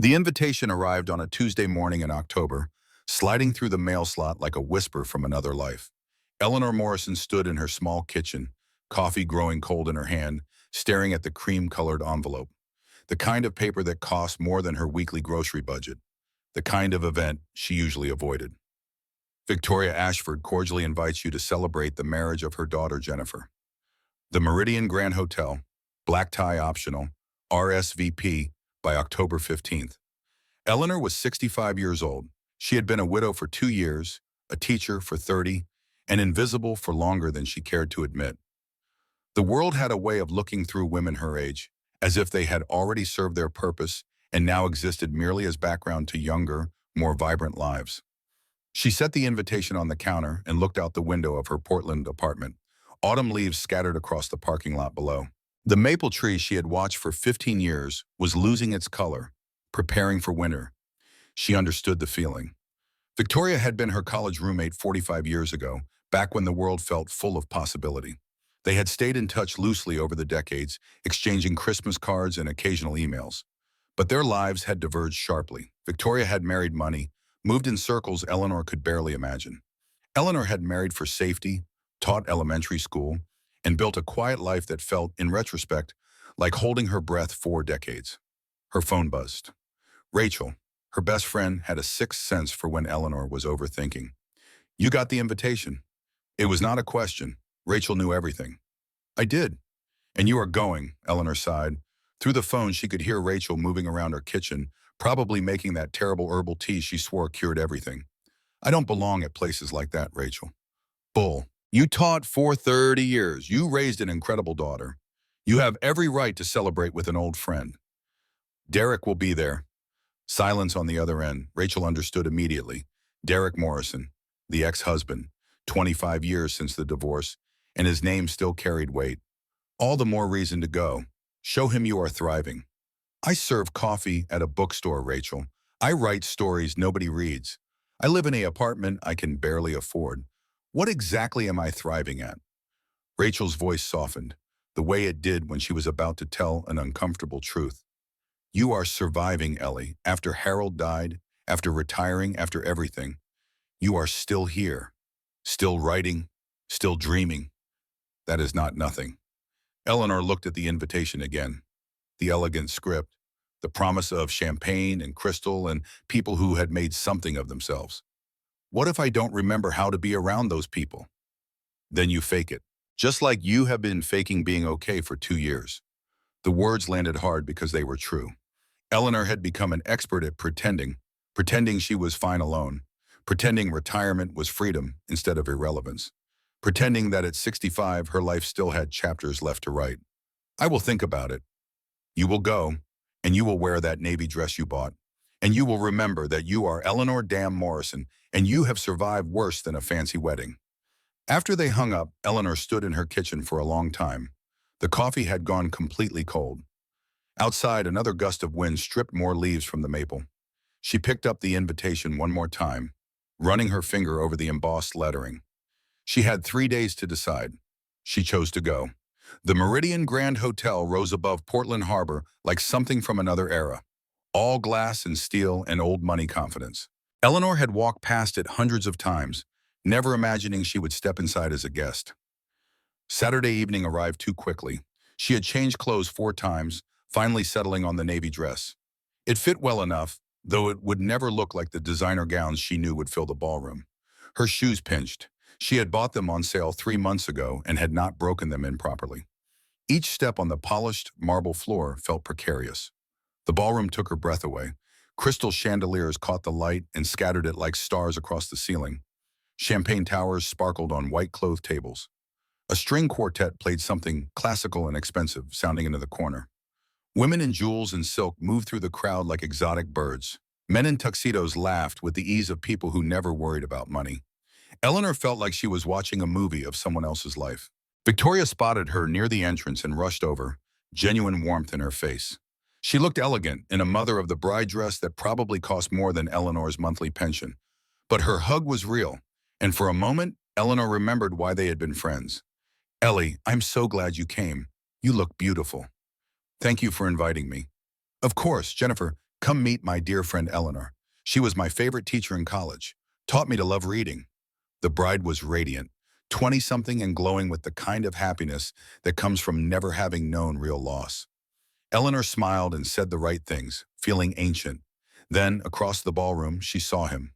The invitation arrived on a Tuesday morning in October, sliding through the mail slot like a whisper from another life. Eleanor Morrison stood in her small kitchen, coffee growing cold in her hand, staring at the cream-colored envelope. The kind of paper that cost more than her weekly grocery budget. The kind of event she usually avoided. Victoria Ashford cordially invites you to celebrate the marriage of her daughter Jennifer. The Meridian Grand Hotel, black tie optional, RSVP by October 15th. Eleanor was 65 years old. She had been a widow for 2 years, a teacher for 30, and invisible for longer than she cared to admit. The world had a way of looking through women her age, as if they had already served their purpose and now existed merely as background to younger, more vibrant lives. She set the invitation on the counter and looked out the window of her Portland apartment. Autumn leaves scattered across the parking lot below. The maple tree she had watched for 15 years was losing its color, preparing for winter. She understood the feeling. Victoria had been her college roommate 45 years ago, back when the world felt full of possibility. They had stayed in touch loosely over the decades, exchanging Christmas cards and occasional emails. But their lives had diverged sharply. Victoria had married money, moved in circles Eleanor could barely imagine. Eleanor had married for safety, taught elementary school, and built a quiet life that felt, in retrospect, like holding her breath 4 decades. Her phone buzzed. Rachel, her best friend, had a sixth sense for when Eleanor was overthinking. "You got the invitation." It was not a question. Rachel knew everything. "I did." "And you are going," Eleanor sighed. Through the phone, she could hear Rachel moving around her kitchen, probably making that terrible herbal tea she swore cured everything. "I don't belong at places like that, Rachel." "Bull. You taught for 30 years. You raised an incredible daughter. You have every right to celebrate with an old friend." "Derek will be there." Silence on the other end. Rachel understood immediately. Derek Morrison, the ex-husband, 25 years since the divorce, and his name still carried weight. All the more reason to go. Show him you are thriving. "I serve coffee at a bookstore, Rachel. I write stories nobody reads. I live in an apartment I can barely afford. What exactly am I thriving at?" Rachel's voice softened, the way it did when she was about to tell an uncomfortable truth. "You are surviving, Ellie. After Harold died, after retiring, after everything. You are still here, still writing, still dreaming. That is not nothing." Eleanor looked at the invitation again. The elegant script, the promise of champagne and crystal and people who had made something of themselves. What if I don't remember how to be around those people? Then you fake it, just like you have been faking being okay for 2 years. The words landed hard because they were true. Eleanor had become an expert at pretending she was fine alone, pretending retirement was freedom instead of irrelevance, pretending that at 65 her life still had chapters left to write. "I will think about it." You will go, and you will wear that navy dress you bought, and you will remember that you are Eleanor Dam Morrison, and you have survived worse than a fancy wedding. After they hung up, Eleanor stood in her kitchen for a long time. The coffee had gone completely cold. Outside, another gust of wind stripped more leaves from the maple. She picked up the invitation one more time, running her finger over the embossed lettering. She had 3 days to decide. She chose to go. The Meridian Grand Hotel rose above Portland Harbor like something from another era. All glass and steel and old money confidence. Eleanor had walked past it hundreds of times, never imagining she would step inside as a guest. Saturday evening arrived too quickly. She had changed clothes 4 times, finally settling on the navy dress. It fit well enough, though it would never look like the designer gowns she knew would fill the ballroom. Her shoes pinched. She had bought them on sale 3 months ago and had not broken them in properly. Each step on the polished marble floor felt precarious. The ballroom took her breath away. Crystal chandeliers caught the light and scattered it like stars across the ceiling. Champagne towers sparkled on white-clothed tables. A string quartet played something classical and expensive, sounding into the corner. Women in jewels and silk moved through the crowd like exotic birds. Men in tuxedos laughed with the ease of people who never worried about money. Eleanor felt like she was watching a movie of someone else's life. Victoria spotted her near the entrance and rushed over, genuine warmth in her face. She looked elegant in a mother-of-the-bride dress that probably cost more than Eleanor's monthly pension. But her hug was real, and for a moment, Eleanor remembered why they had been friends. "Ellie, I'm so glad you came. You look beautiful." "Thank you for inviting me." "Of course, Jennifer, Come meet my dear friend Eleanor. She was my favorite teacher in college. Taught me to love reading. The bride was radiant, 20-something and glowing with the kind of happiness that comes from never having known real loss. Eleanor smiled and said the right things, feeling ancient. Then, across the ballroom, she saw him.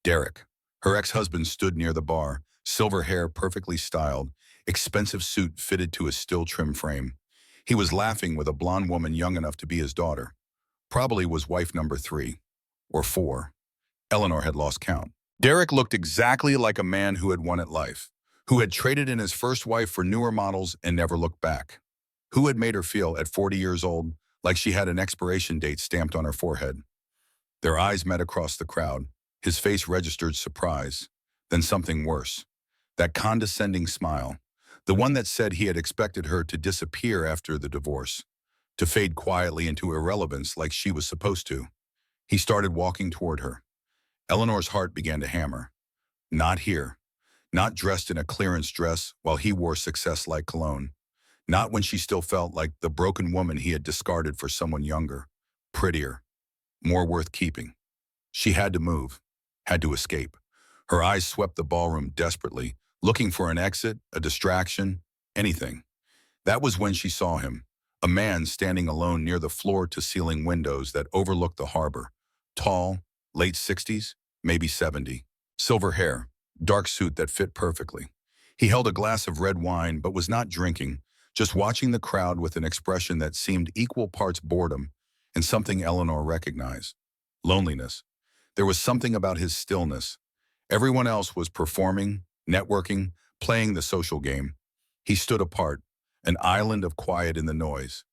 Derek. Her ex-husband stood near the bar, silver hair perfectly styled, expensive suit fitted to his still trim frame. He was laughing with a blonde woman young enough to be his daughter. Probably was wife number 3. Or 4. Eleanor had lost count. Derek looked exactly like a man who had won at life, who had traded in his first wife for newer models and never looked back, who had made her feel, at 40 years old, like she had an expiration date stamped on her forehead. Their eyes met across the crowd. His face registered surprise, then something worse. That condescending smile, the one that said he had expected her to disappear after the divorce, to fade quietly into irrelevance like she was supposed to. He started walking toward her. Eleanor's heart began to hammer. Not here. Not dressed in a clearance dress while he wore success like cologne. Not when she still felt like the broken woman he had discarded for someone younger, prettier, more worth keeping. She had to move, had to escape. Her eyes swept the ballroom desperately, looking for an exit, a distraction, anything. That was when she saw him, a man standing alone near the floor-to-ceiling windows that overlooked the harbor. Tall, late 60s, maybe 70. Silver hair, dark suit that fit perfectly. He held a glass of red wine but was not drinking, just watching the crowd with an expression that seemed equal parts boredom and something Eleanor recognized. Loneliness. There was something about his stillness. Everyone else was performing, networking, playing the social game. He stood apart, an island of quiet in the noise.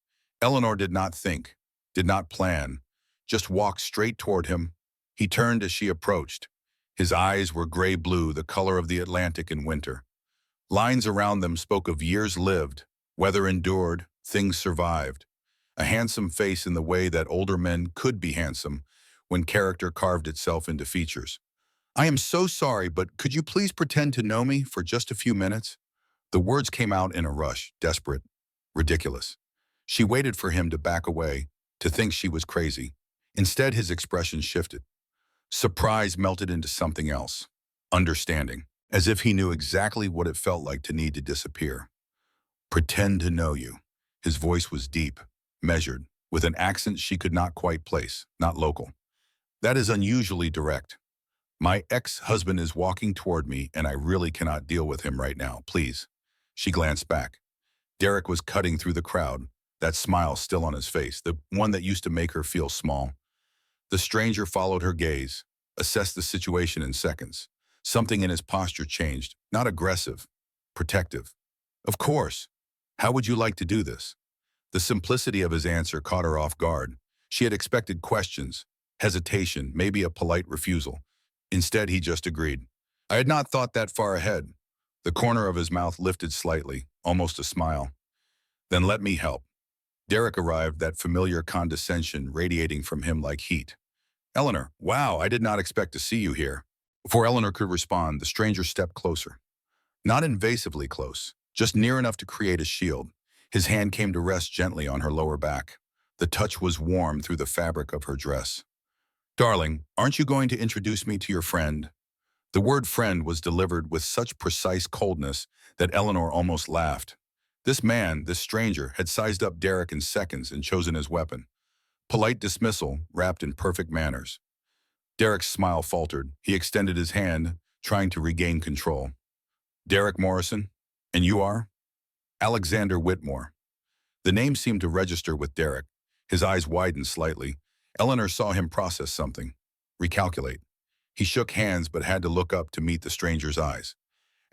Eleanor did not think, did not plan, just walked straight toward him. He turned as she approached. His eyes were gray-blue, the color of the Atlantic in winter. Lines around them spoke of years lived, weather endured, things survived. A handsome face in the way that older men could be handsome when character carved itself into features. I am so sorry, but could you please pretend to know me for just a few minutes? The words came out in a rush, desperate, ridiculous. She waited for him to back away, to think she was crazy. Instead, his expression shifted. Surprise melted into something else. Understanding, as if he knew exactly what it felt like to need to disappear. Pretend to know you. His voice was deep, measured, with an accent she could not quite place, not local. That is unusually direct. My ex-husband is walking toward me and I really cannot deal with him right now, please. She glanced back. Derek was cutting through the crowd, that smile still on his face, the one that used to make her feel small. The stranger followed her gaze, assessed the situation in seconds. Something in his posture changed, not aggressive, protective. Of course. How would you like to do this? The simplicity of his answer caught her off guard. She had expected questions, hesitation, maybe a polite refusal. Instead, he just agreed. I had not thought that far ahead. The corner of his mouth lifted slightly, almost a smile. Then let me help. Derek arrived, that familiar condescension radiating from him like heat. Eleanor, wow, I did not expect to see you here. Before Eleanor could respond, the stranger stepped closer. Not invasively close, just near enough to create a shield. His hand came to rest gently on her lower back. The touch was warm through the fabric of her dress. Darling, aren't you going to introduce me to your friend? The word friend was delivered with such precise coldness that Eleanor almost laughed. This man, this stranger, had sized up Derek in seconds and chosen his weapon. Polite dismissal, wrapped in perfect manners. Derek's smile faltered. He extended his hand, trying to regain control. Derek Morrison? And you are? Alexander Whitmore. The name seemed to register with Derek. His eyes widened slightly. Eleanor saw him process something, recalculate. He shook hands but had to look up to meet the stranger's eyes.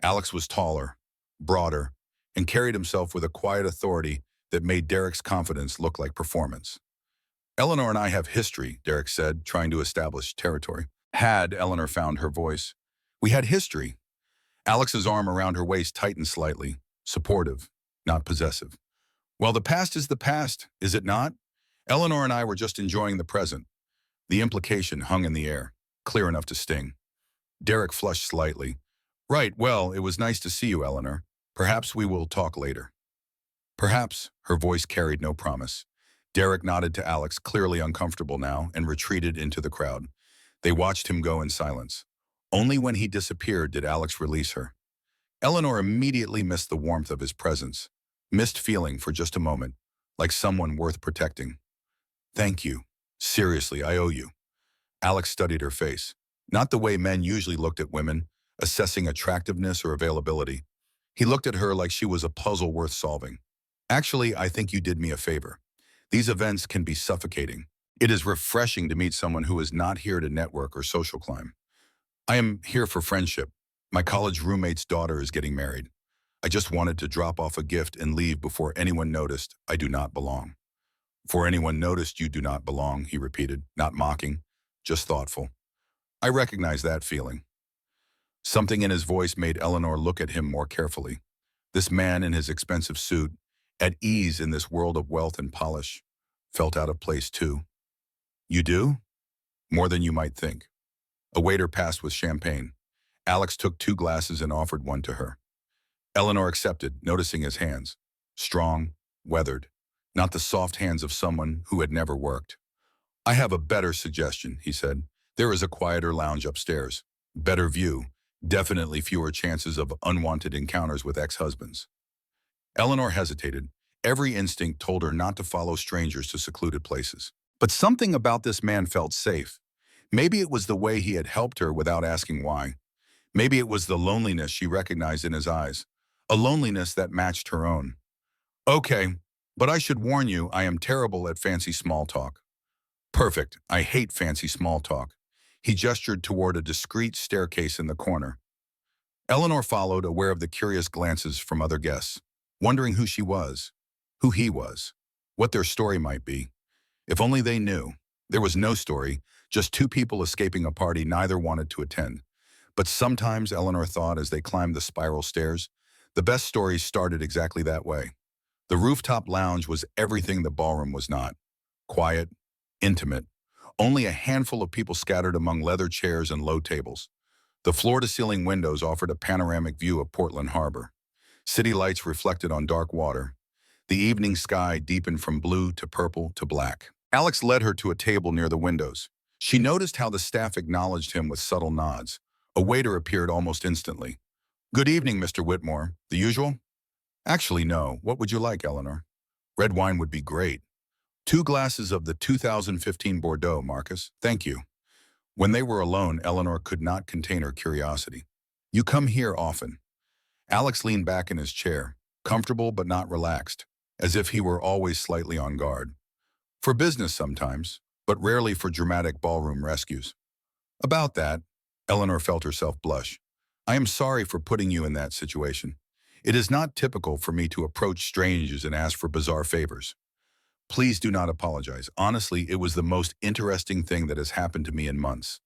Alex was taller, broader, and carried himself with a quiet authority that made Derek's confidence look like performance. Eleanor and I have history, Derek said, trying to establish territory. Had, Eleanor found her voice. We had history. Alex's arm around her waist tightened slightly, supportive, not possessive. Well, the past is the past, is it not? Eleanor and I were just enjoying the present. The implication hung in the air, clear enough to sting. Derek flushed slightly. Right, well, it was nice to see you, Eleanor. Perhaps we will talk later. Perhaps, her voice carried no promise. Derek nodded to Alex, clearly uncomfortable now, and retreated into the crowd. They watched him go in silence. Only when he disappeared did Alex release her. Eleanor immediately missed the warmth of his presence, missed feeling for just a moment, like someone worth protecting. Thank you. Seriously, I owe you. Alex studied her face. Not the way men usually looked at women, assessing attractiveness or availability. He looked at her like she was a puzzle worth solving. Actually, I think you did me a favor. These events can be suffocating. It is refreshing to meet someone who is not here to network or social climb. I am here for friendship. My college roommate's daughter is getting married. I just wanted to drop off a gift and leave before anyone noticed I do not belong. For anyone noticed you do not belong, he repeated, not mocking, just thoughtful. I recognize that feeling. Something in his voice made Eleanor look at him more carefully. This man in his expensive suit, at ease in this world of wealth and polish, felt out of place too. You do? More than you might think. A waiter passed with champagne. Alex took 2 glasses and offered one to her. Eleanor accepted, noticing his hands. Strong, weathered, not the soft hands of someone who had never worked. I have a better suggestion, he said. There is a quieter lounge upstairs. Better view, definitely fewer chances of unwanted encounters with ex-husbands. Eleanor hesitated. Every instinct told her not to follow strangers to secluded places. But something about this man felt safe. Maybe it was the way he had helped her without asking why. Maybe it was the loneliness she recognized in his eyes, a loneliness that matched her own. Okay, but I should warn you, I am terrible at fancy small talk. Perfect, I hate fancy small talk. He gestured toward a discreet staircase in the corner. Eleanor followed, aware of the curious glances from other guests, wondering who she was, who he was, what their story might be. If only they knew. There was no story, just 2 people escaping a party neither wanted to attend. But sometimes, Eleanor thought as they climbed the spiral stairs, the best stories started exactly that way. The rooftop lounge was everything the ballroom was not. Quiet, intimate, only a handful of people scattered among leather chairs and low tables. The floor-to-ceiling windows offered a panoramic view of Portland Harbor. City lights reflected on dark water. The evening sky deepened from blue to purple to black. Alex led her to a table near the windows. She noticed how the staff acknowledged him with subtle nods. A waiter appeared almost instantly. Good evening, Mr. Whitmore. The usual? Actually, no. What would you like, Eleanor? Red wine would be great. 2 glasses of the 2015 Bordeaux, Marcus. Thank you. When they were alone, Eleanor could not contain her curiosity. You come here often. Alex leaned back in his chair, comfortable but not relaxed, as if he were always slightly on guard. For business sometimes, but rarely for dramatic ballroom rescues. About that, Eleanor felt herself blush. I am sorry for putting you in that situation. It is not typical for me to approach strangers and ask for bizarre favors. Please do not apologize. Honestly, it was the most interesting thing that has happened to me in months.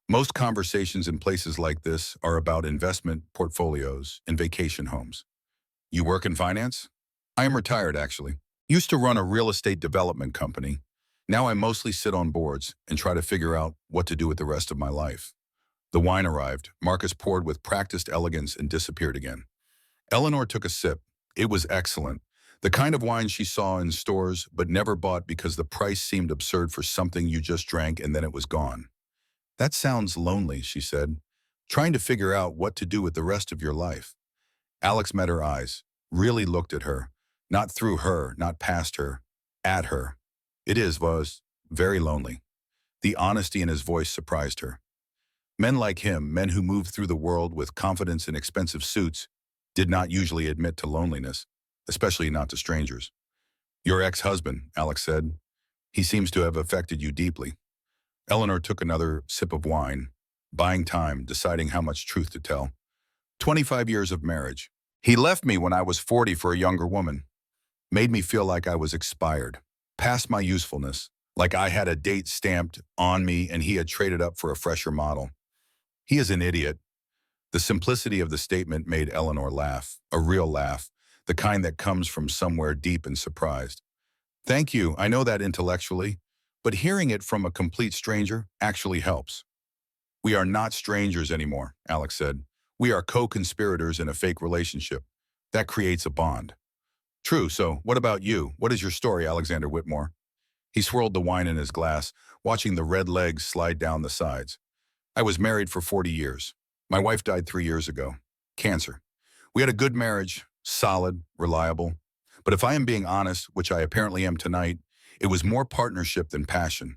Most conversations in places like this are about investment portfolios and vacation homes. You work in finance? I am retired, actually. Used to run a real estate development company. Now I mostly sit on boards and try to figure out what to do with the rest of my life. The wine arrived. Marcus poured with practiced elegance and disappeared again. Eleanor took a sip. It was excellent. The kind of wine she saw in stores but never bought because the price seemed absurd for something you just drank and then it was gone. That sounds lonely, she said, trying to figure out what to do with the rest of your life. Alex met her eyes, really looked at her, not through her, not past her, at her. Was very lonely. The honesty in his voice surprised her. Men like him, men who moved through the world with confidence in expensive suits, did not usually admit to loneliness, especially not to strangers. Your ex-husband, Alex said. He seems to have affected you deeply. Eleanor took another sip of wine, buying time, deciding how much truth to tell. 25 years of marriage. He left me when I was 40 for a younger woman. Made me feel like I was expired, past my usefulness, like I had a date stamped on me and he had traded up for a fresher model. He is an idiot. The simplicity of the statement made Eleanor laugh, a real laugh, the kind that comes from somewhere deep and surprised. Thank you, I know that intellectually, but hearing it from a complete stranger actually helps. We are not strangers anymore, Alex said. We are co-conspirators in a fake relationship. That creates a bond. True, so what about you? What is your story, Alexander Whitmore? He swirled the wine in his glass, watching the red legs slide down the sides. I was married for 40 years. My wife died 3 years ago. Cancer. We had a good marriage, solid, reliable. But if I am being honest, which I apparently am tonight, it was more partnership than passion.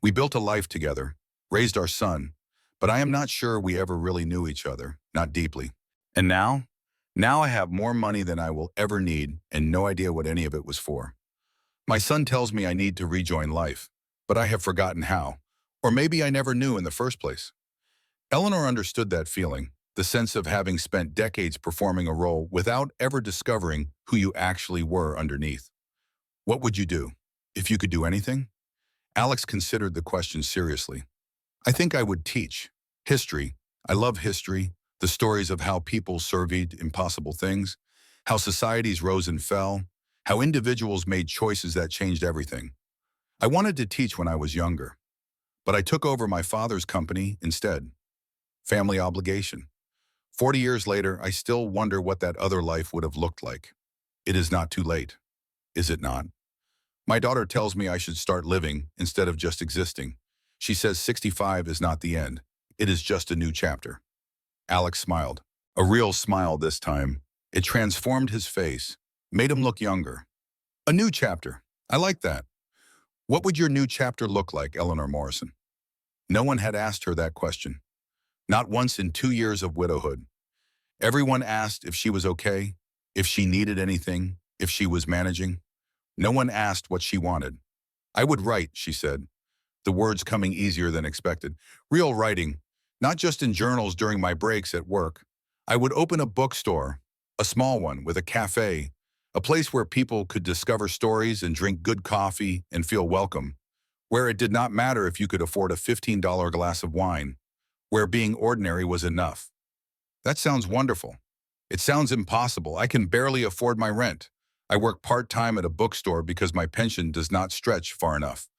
We built a life together, raised our son, but I am not sure we ever really knew each other, not deeply. And now? Now I have more money than I will ever need and no idea what any of it was for. My son tells me I need to rejoin life, but I have forgotten how. Or maybe I never knew in the first place. Eleanor understood that feeling, the sense of having spent decades performing a role without ever discovering who you actually were underneath. What would you do if you could do anything? Alex considered the question seriously. I think I would teach. History. I love history, the stories of how people surveyed impossible things, how societies rose and fell, how individuals made choices that changed everything. I wanted to teach when I was younger, but I took over my father's company instead. Family obligation. 40 years later, I still wonder what that other life would have looked like. It is not too late, is it not? My daughter tells me I should start living instead of just existing. She says 65 is not the end. It is just a new chapter. Alex smiled. A real smile this time. It transformed his face, made him look younger. A new chapter. I like that. What would your new chapter look like, Eleanor Morrison? No one had asked her that question. Not once in 2 years of widowhood. Everyone asked if she was okay, if she needed anything, if she was managing. No one asked what she wanted. I would write, she said, the words coming easier than expected. Real writing, not just in journals during my breaks at work. I would open a bookstore, a small one with a cafe, a place where people could discover stories and drink good coffee and feel welcome, where it did not matter if you could afford a $15 glass of wine, where being ordinary was enough. That sounds wonderful. It sounds impossible. I can barely afford my rent. I work part-time at a bookstore because my pension does not stretch far enough.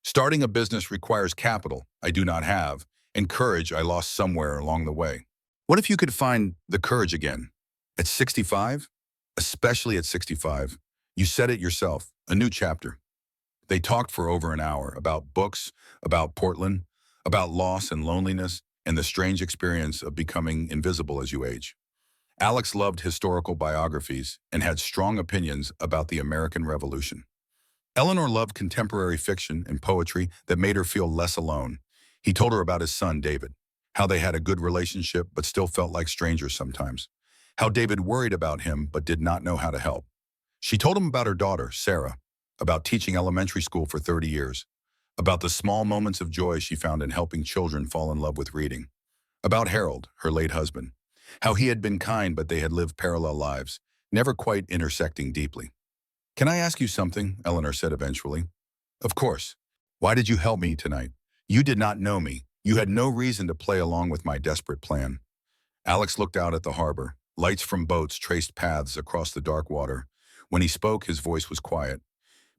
Starting a business requires capital I do not have, and courage I lost somewhere along the way. What if you could find the courage again? At 65? Especially at 65. You said it yourself, a new chapter. They talked for over an hour about books, about Portland, about loss and loneliness, and the strange experience of becoming invisible as you age. Alex loved historical biographies and had strong opinions about the American Revolution. Eleanor loved contemporary fiction and poetry that made her feel less alone. He told her about his son, David, how they had a good relationship but still felt like strangers sometimes, how David worried about him but did not know how to help. She told him about her daughter, Sarah, about teaching elementary school for 30 years, about the small moments of joy she found in helping children fall in love with reading, about Harold, her late husband, how he had been kind but they had lived parallel lives, never quite intersecting deeply. Can I ask you something? Eleanor said eventually. Of course. Why did you help me tonight? You did not know me. You had no reason to play along with my desperate plan. Alex looked out at the harbor. Lights from boats traced paths across the dark water. When he spoke, his voice was quiet.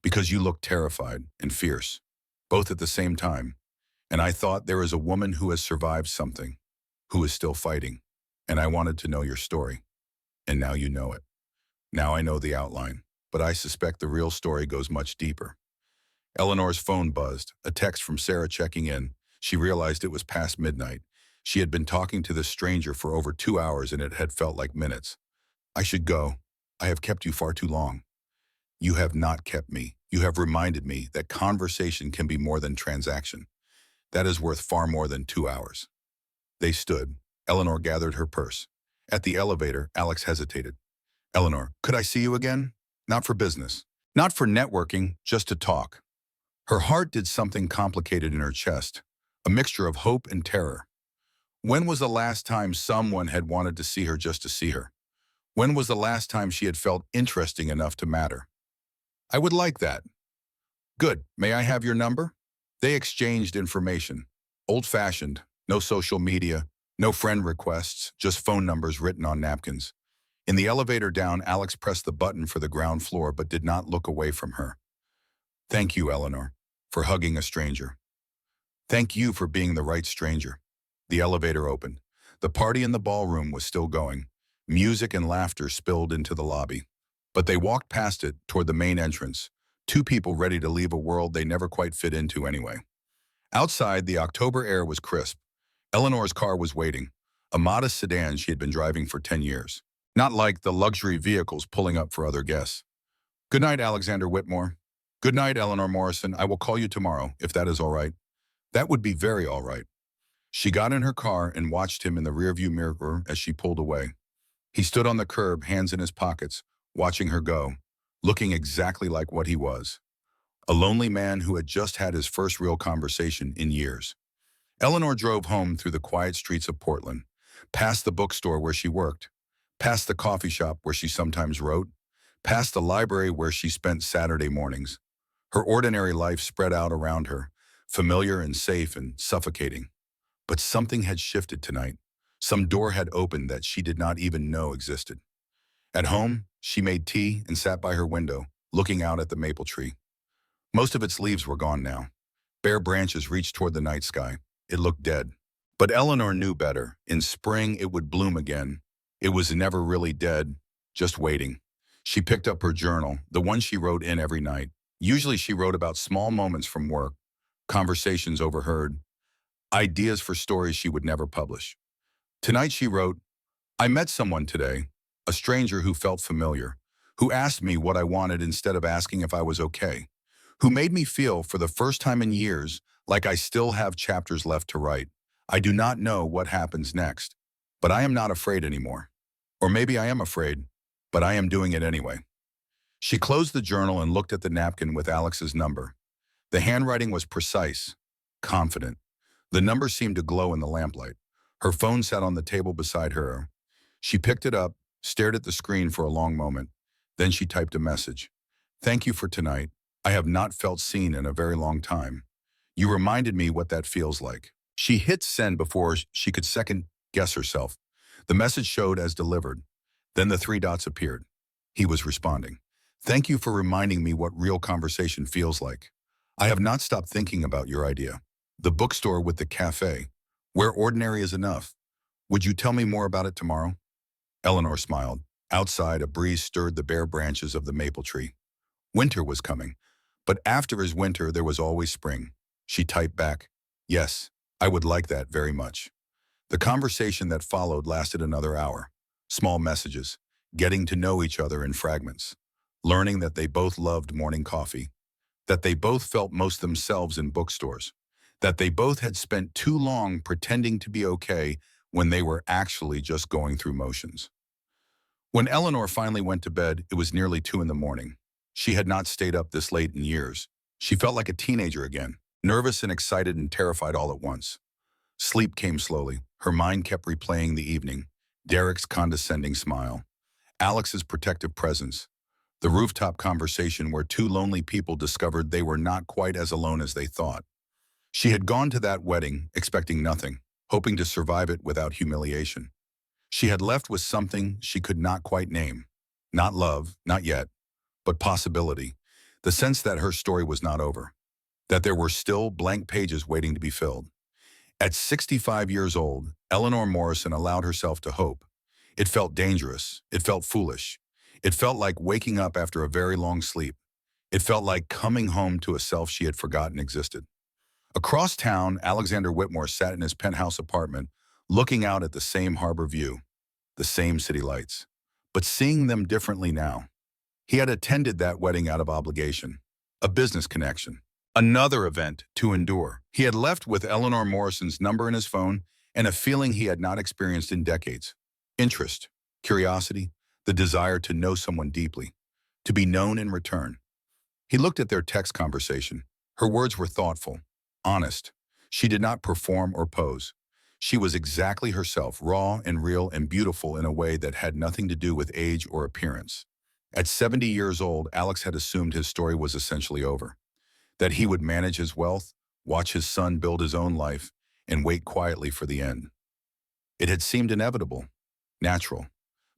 Because you looked terrified and fierce, both at the same time. And I thought there is a woman who has survived something, who is still fighting. And I wanted to know your story. And now you know it. Now I know the outline. But I suspect the real story goes much deeper. Eleanor's phone buzzed, a text from Sarah checking in. She realized it was past midnight. She had been talking to this stranger for over 2 hours and it had felt like minutes. I should go. I have kept you far too long. You have not kept me. You have reminded me that conversation can be more than transaction. That is worth far more than 2 hours. They stood. Eleanor gathered her purse. At the elevator, Alex hesitated. Eleanor, could I see you again? Not for business. Not for networking, just to talk. Her heart did something complicated in her chest, a mixture of hope and terror. When was the last time someone had wanted to see her just to see her? When was the last time she had felt interesting enough to matter? I would like that. Good. May I have your number? They exchanged information. Old-fashioned, no social media, no friend requests, just phone numbers written on napkins. In the elevator down, Alex pressed the button for the ground floor but did not look away from her. Thank you, Eleanor, for hugging a stranger. Thank you for being the right stranger. The elevator opened. The party in the ballroom was still going. Music and laughter spilled into the lobby. But they walked past it toward the main entrance, Two people ready to leave a world they never quite fit into anyway. Outside, the October air was crisp. Eleanor's car was waiting, a modest sedan she had been driving for 10 years. Not like the luxury vehicles pulling up for other guests. Good night, Alexander Whitmore. Good night, Eleanor Morrison. I will call you tomorrow, if that is all right. That would be very all right. She got in her car and watched him in the rearview mirror as she pulled away. He stood on the curb, hands in his pockets, watching her go, looking exactly like what he was. A lonely man who had just had his first real conversation in years. Eleanor drove home through the quiet streets of Portland, past the bookstore where she worked, past the coffee shop where she sometimes wrote, past the library where she spent Saturday mornings. Her ordinary life spread out around her, familiar and safe and suffocating. But something had shifted tonight. Some door had opened that she did not even know existed. At home, she made tea and sat by her window, looking out at the maple tree. Most of its leaves were gone now. Bare branches reached toward the night sky. It looked dead. But Eleanor knew better. In spring, it would bloom again. It was never really dead, just waiting. She picked up her journal, the one she wrote in every night. Usually she wrote about small moments from work, conversations overheard, ideas for stories she would never publish. Tonight she wrote, I met someone today, a stranger who felt familiar, who asked me what I wanted instead of asking if I was okay, who made me feel for the first time in years like I still have chapters left to write. I do not know what happens next, but I am not afraid anymore. Or maybe I am afraid, but I am doing it anyway. She closed the journal and looked at the napkin with Alex's number. The handwriting was precise, confident. The number seemed to glow in the lamplight. Her phone sat on the table beside her. She picked it up, stared at the screen for a long moment. Then she typed a message. Thank you for tonight. I have not felt seen in a very long time. You reminded me what that feels like. She hit send before she could second guess herself. The message showed as delivered. Then the three dots appeared. He was responding. Thank you for reminding me what real conversation feels like. I have not stopped thinking about your idea. The bookstore with the cafe, where ordinary is enough. Would you tell me more about it tomorrow? Eleanor smiled. Outside, a breeze stirred the bare branches of the maple tree. Winter was coming, but after his winter, there was always spring. She typed back, yes, I would like that very much. The conversation that followed lasted another hour. Small messages, getting to know each other in fragments, learning that they both loved morning coffee, that they both felt most themselves in bookstores, that they both had spent too long pretending to be okay when they were actually just going through motions. When Eleanor finally went to bed, it was nearly 2 in the morning. She had not stayed up this late in years. She felt like a teenager again, nervous and excited and terrified all at once. Sleep came slowly. Her mind kept replaying the evening, Derek's condescending smile, Alex's protective presence, the rooftop conversation where two lonely people discovered they were not quite as alone as they thought. She had gone to that wedding, expecting nothing, hoping to survive it without humiliation. She had left with something she could not quite name. Not love, not yet, but possibility. The sense that her story was not over, that there were still blank pages waiting to be filled. At 65 years old, Eleanor Morrison allowed herself to hope. It felt dangerous. It felt foolish. It felt like waking up after a very long sleep. It felt like coming home to a self she had forgotten existed. Across town, Alexander Whitmore sat in his penthouse apartment, looking out at the same harbor view, the same city lights, but seeing them differently now. He had attended that wedding out of obligation, a business connection, another event to endure. He had left with Eleanor Morrison's number in his phone and a feeling he had not experienced in decades. Interest, curiosity, the desire to know someone deeply, to be known in return. He looked at their text conversation. Her words were thoughtful, honest. She did not perform or pose. She was exactly herself, raw and real and beautiful in a way that had nothing to do with age or appearance. At 70 years old, Alex had assumed his story was essentially over, that he would manage his wealth, watch his son build his own life, and wait quietly for the end. It had seemed inevitable, natural.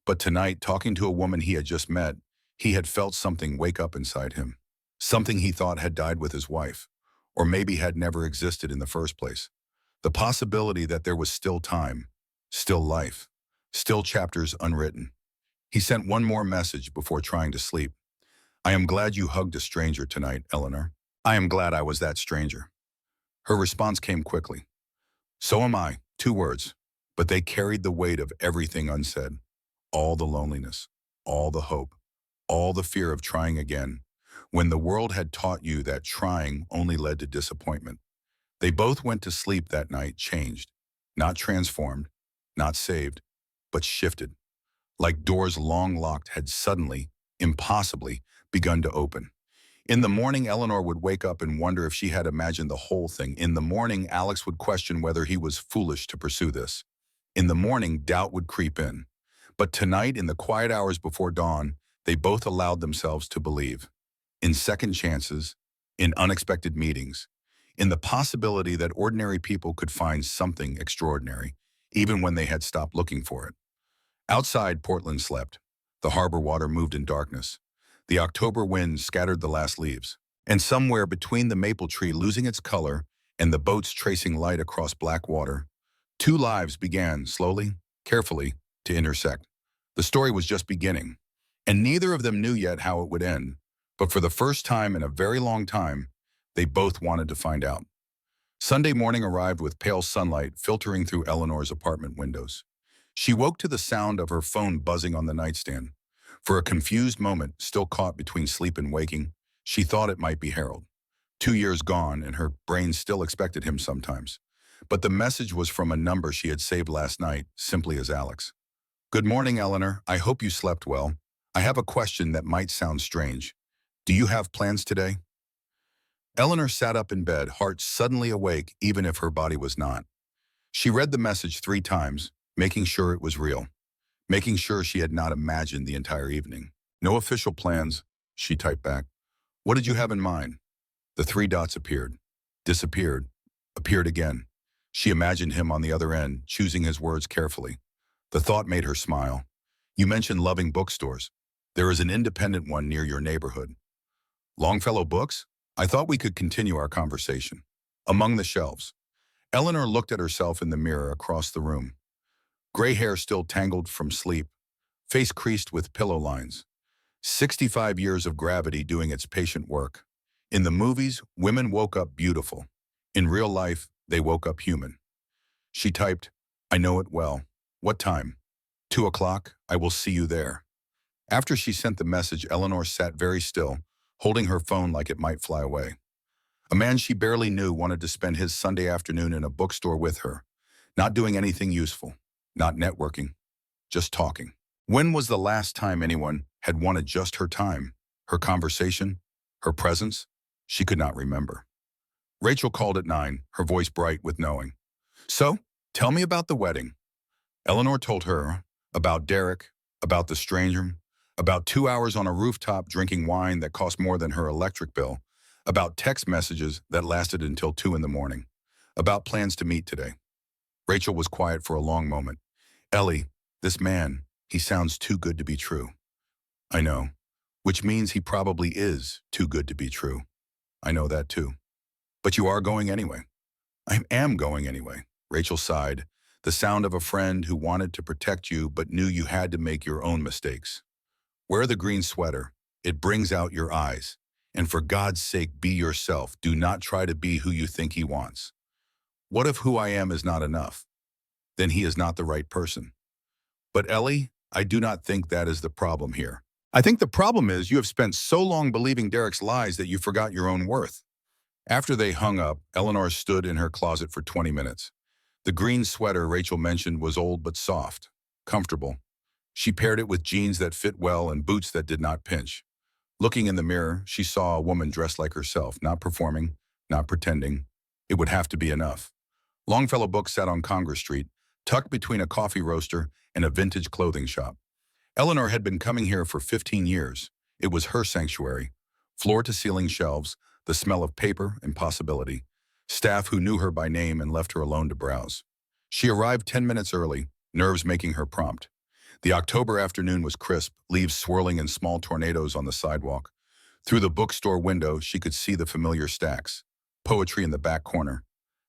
But tonight, talking to a woman he had just met, he had felt something wake up inside him. Something he thought had died with his wife, or maybe had never existed in the first place. The possibility that there was still time, still life, still chapters unwritten. He sent one more message before trying to sleep. I am glad you hugged a stranger tonight, Eleanor. I am glad I was that stranger. Her response came quickly. So am I, 2 words, but they carried the weight of everything unsaid. All the loneliness, all the hope, all the fear of trying again, when the world had taught you that trying only led to disappointment. They both went to sleep that night changed, not transformed, not saved, but shifted, like doors long locked had suddenly, impossibly, begun to open. In the morning, Eleanor would wake up and wonder if she had imagined the whole thing. In the morning, Alex would question whether he was foolish to pursue this. In the morning, doubt would creep in. But tonight, in the quiet hours before dawn, they both allowed themselves to believe. In second chances, in unexpected meetings, in the possibility that ordinary people could find something extraordinary, even when they had stopped looking for it. Outside, Portland slept. The harbor water moved in darkness. The October wind scattered the last leaves. And somewhere between the maple tree losing its color and the boats tracing light across black water, two lives began slowly, carefully, to intersect. The story was just beginning, and neither of them knew yet how it would end. But for the first time in a very long time, they both wanted to find out. Sunday morning arrived with pale sunlight filtering through Eleanor's apartment windows. She woke to the sound of her phone buzzing on the nightstand. For a confused moment, still caught between sleep and waking, she thought it might be Harold. 2 years gone, and her brain still expected him sometimes. But the message was from a number she had saved last night, simply as Alex. Good morning, Eleanor. I hope you slept well. I have a question that might sound strange. Do you have plans today? Eleanor sat up in bed, heart suddenly awake, even if her body was not. She read the message 3 times, making sure it was real, making sure she had not imagined the entire evening. No official plans, she typed back. What did you have in mind? The 3 dots appeared, disappeared, appeared again. She imagined him on the other end, choosing his words carefully. The thought made her smile. You mentioned loving bookstores. There is an independent one near your neighborhood. Longfellow Books? I thought we could continue our conversation. Among the shelves. Eleanor looked at herself in the mirror across the room. Gray hair still tangled from sleep, face creased with pillow lines. 65 years of gravity doing its patient work. In the movies, women woke up beautiful. In real life, they woke up human. She typed, I know it well. What time? 2 o'clock. I will see you there. After she sent the message, Eleanor sat very still, holding her phone like it might fly away. A man she barely knew wanted to spend his Sunday afternoon in a bookstore with her, not doing anything useful, not networking, just talking. When was the last time anyone had wanted just her time, her conversation, her presence? She could not remember. Rachel called at 9, her voice bright with knowing. So, tell me about the wedding. Eleanor told her about Derek, about the stranger, about 2 hours on a rooftop drinking wine that cost more than her electric bill, about text messages that lasted until 2 in the morning, about plans to meet today. Rachel was quiet for a long moment. Ellie, this man, he sounds too good to be true. I know, which means he probably is too good to be true. I know that too. But you are going anyway. I am going anyway, Rachel sighed, the sound of a friend who wanted to protect you but knew you had to make your own mistakes. Wear the green sweater. It brings out your eyes. And for God's sake, be yourself. Do not try to be who you think he wants. What if who I am is not enough? Then he is not the right person. But Ellie, I do not think that is the problem here. I think the problem is you have spent so long believing Derek's lies that you forgot your own worth. After they hung up, Eleanor stood in her closet for 20 minutes. The green sweater Rachel mentioned was old but soft, comfortable. She paired it with jeans that fit well and boots that did not pinch. Looking in the mirror, she saw a woman dressed like herself, not performing, not pretending. It would have to be enough. Longfellow Books sat on Congress Street, tucked between a coffee roaster and a vintage clothing shop. Eleanor had been coming here for 15 years. It was her sanctuary. Floor-to-ceiling shelves, the smell of paper and possibility. Staff who knew her by name and left her alone to browse. She arrived 10 minutes early, nerves making her prompt. The October afternoon was crisp, leaves swirling in small tornadoes on the sidewalk. Through the bookstore window, she could see the familiar stacks. Poetry in the back corner.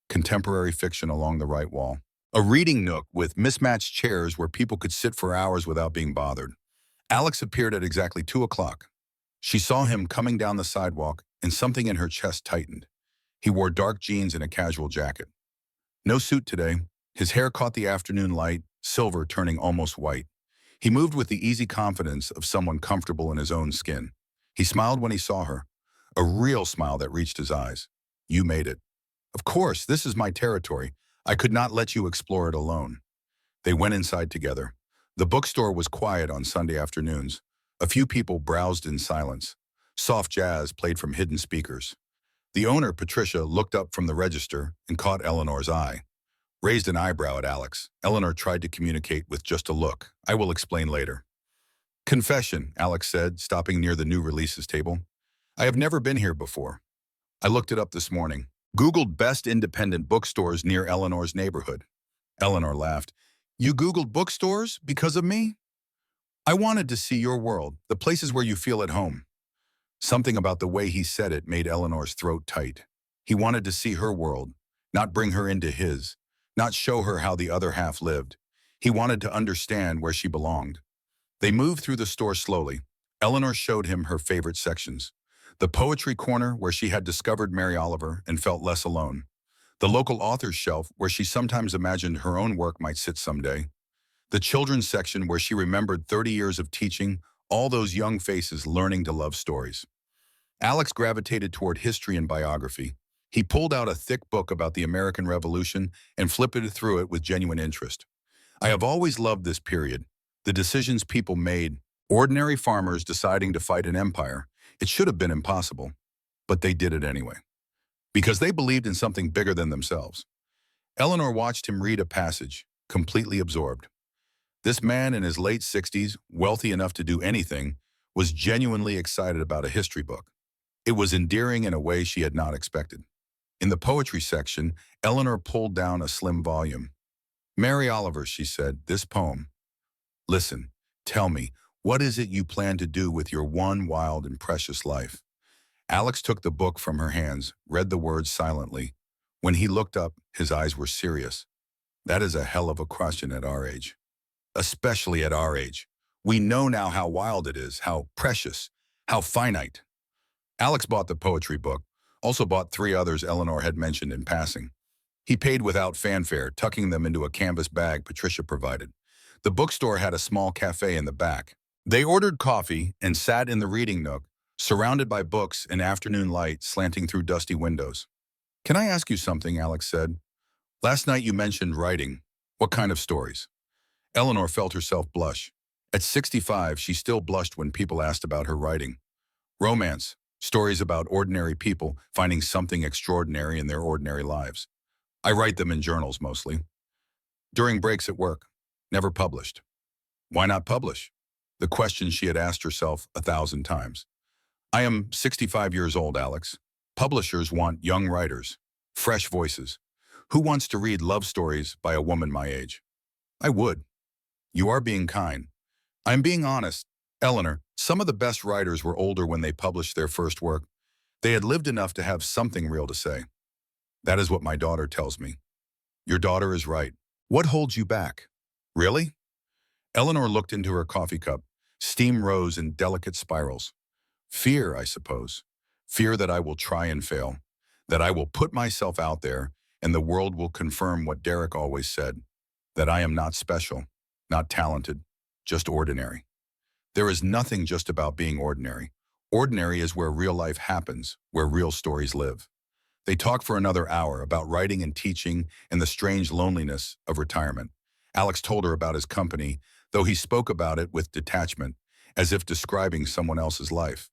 Contemporary fiction along the right wall. A reading nook with mismatched chairs where people could sit for hours without being bothered. Alex appeared at exactly 2 o'clock. She saw him coming down the sidewalk, and something in her chest tightened. He wore dark jeans and a casual jacket. No suit today. His hair caught the afternoon light, silver turning almost white. He moved with the easy confidence of someone comfortable in his own skin. He smiled when he saw her, a real smile that reached his eyes. You made it. Of course, this is my territory. I could not let you explore it alone. They went inside together. The bookstore was quiet on Sunday afternoons. A few people browsed in silence. Soft jazz played from hidden speakers. The owner, Patricia, looked up from the register and caught Eleanor's eye. Raised an eyebrow at Alex. Eleanor tried to communicate with just a look. I will explain later. Confession, Alex said, stopping near the new releases table. I have never been here before. I looked it up this morning. Googled best independent bookstores near Eleanor's neighborhood. Eleanor laughed. You Googled bookstores because of me? I wanted to see your world, the places where you feel at home. Something about the way he said it made Eleanor's throat tight. He wanted to see her world, not bring her into his, not show her how the other half lived. He wanted to understand where she belonged. They moved through the store slowly. Eleanor showed him her favorite sections. The poetry corner where she had discovered Mary Oliver and felt less alone. The local authors shelf where she sometimes imagined her own work might sit someday. The children's section where she remembered 30 years of teaching, all those young faces learning to love stories. Alex gravitated toward history and biography. He pulled out a thick book about the American Revolution and flipped through it with genuine interest. I have always loved this period. The decisions people made, ordinary farmers deciding to fight an empire. It should have been impossible, but they did it anyway. Because they believed in something bigger than themselves. Eleanor watched him read a passage, completely absorbed. This man in his late 60s, wealthy enough to do anything, was genuinely excited about a history book. It was endearing in a way she had not expected. In the poetry section, Eleanor pulled down a slim volume. Mary Oliver, she said, this poem. Listen, tell me, what is it you plan to do with your one wild and precious life? Alex took the book from her hands, read the words silently. When he looked up, his eyes were serious. That is a hell of a question at our age. Especially at our age. We know now how wild it is, how precious, how finite. Alex bought the poetry book, also bought 3 others Eleanor had mentioned in passing. He paid without fanfare, tucking them into a canvas bag Patricia provided. The bookstore had a small cafe in the back. They ordered coffee and sat in the reading nook, surrounded by books and afternoon light slanting through dusty windows. Can I ask you something, Alex said. Last night you mentioned writing. What kind of stories? Eleanor felt herself blush. At 65, she still blushed when people asked about her writing. Romance, stories about ordinary people finding something extraordinary in their ordinary lives. I write them in journals mostly. During breaks at work. Never published. Why not publish? The question she had asked herself 1,000 times. I am 65 years old, Alex. Publishers want young writers, fresh voices. Who wants to read love stories by a woman my age? I would. You are being kind. I'm being honest. Eleanor, some of the best writers were older when they published their first work. They had lived enough to have something real to say. That is what my daughter tells me. Your daughter is right. What holds you back? Really? Eleanor looked into her coffee cup. Steam rose in delicate spirals. Fear, I suppose. Fear that I will try and fail. That I will put myself out there and the world will confirm what Derek always said. That I am not special, not talented, just ordinary. There is nothing just about being ordinary. Ordinary is where real life happens, where real stories live. They talked for another hour about writing and teaching and the strange loneliness of retirement. Alex told her about his company, though he spoke about it with detachment, as if describing someone else's life.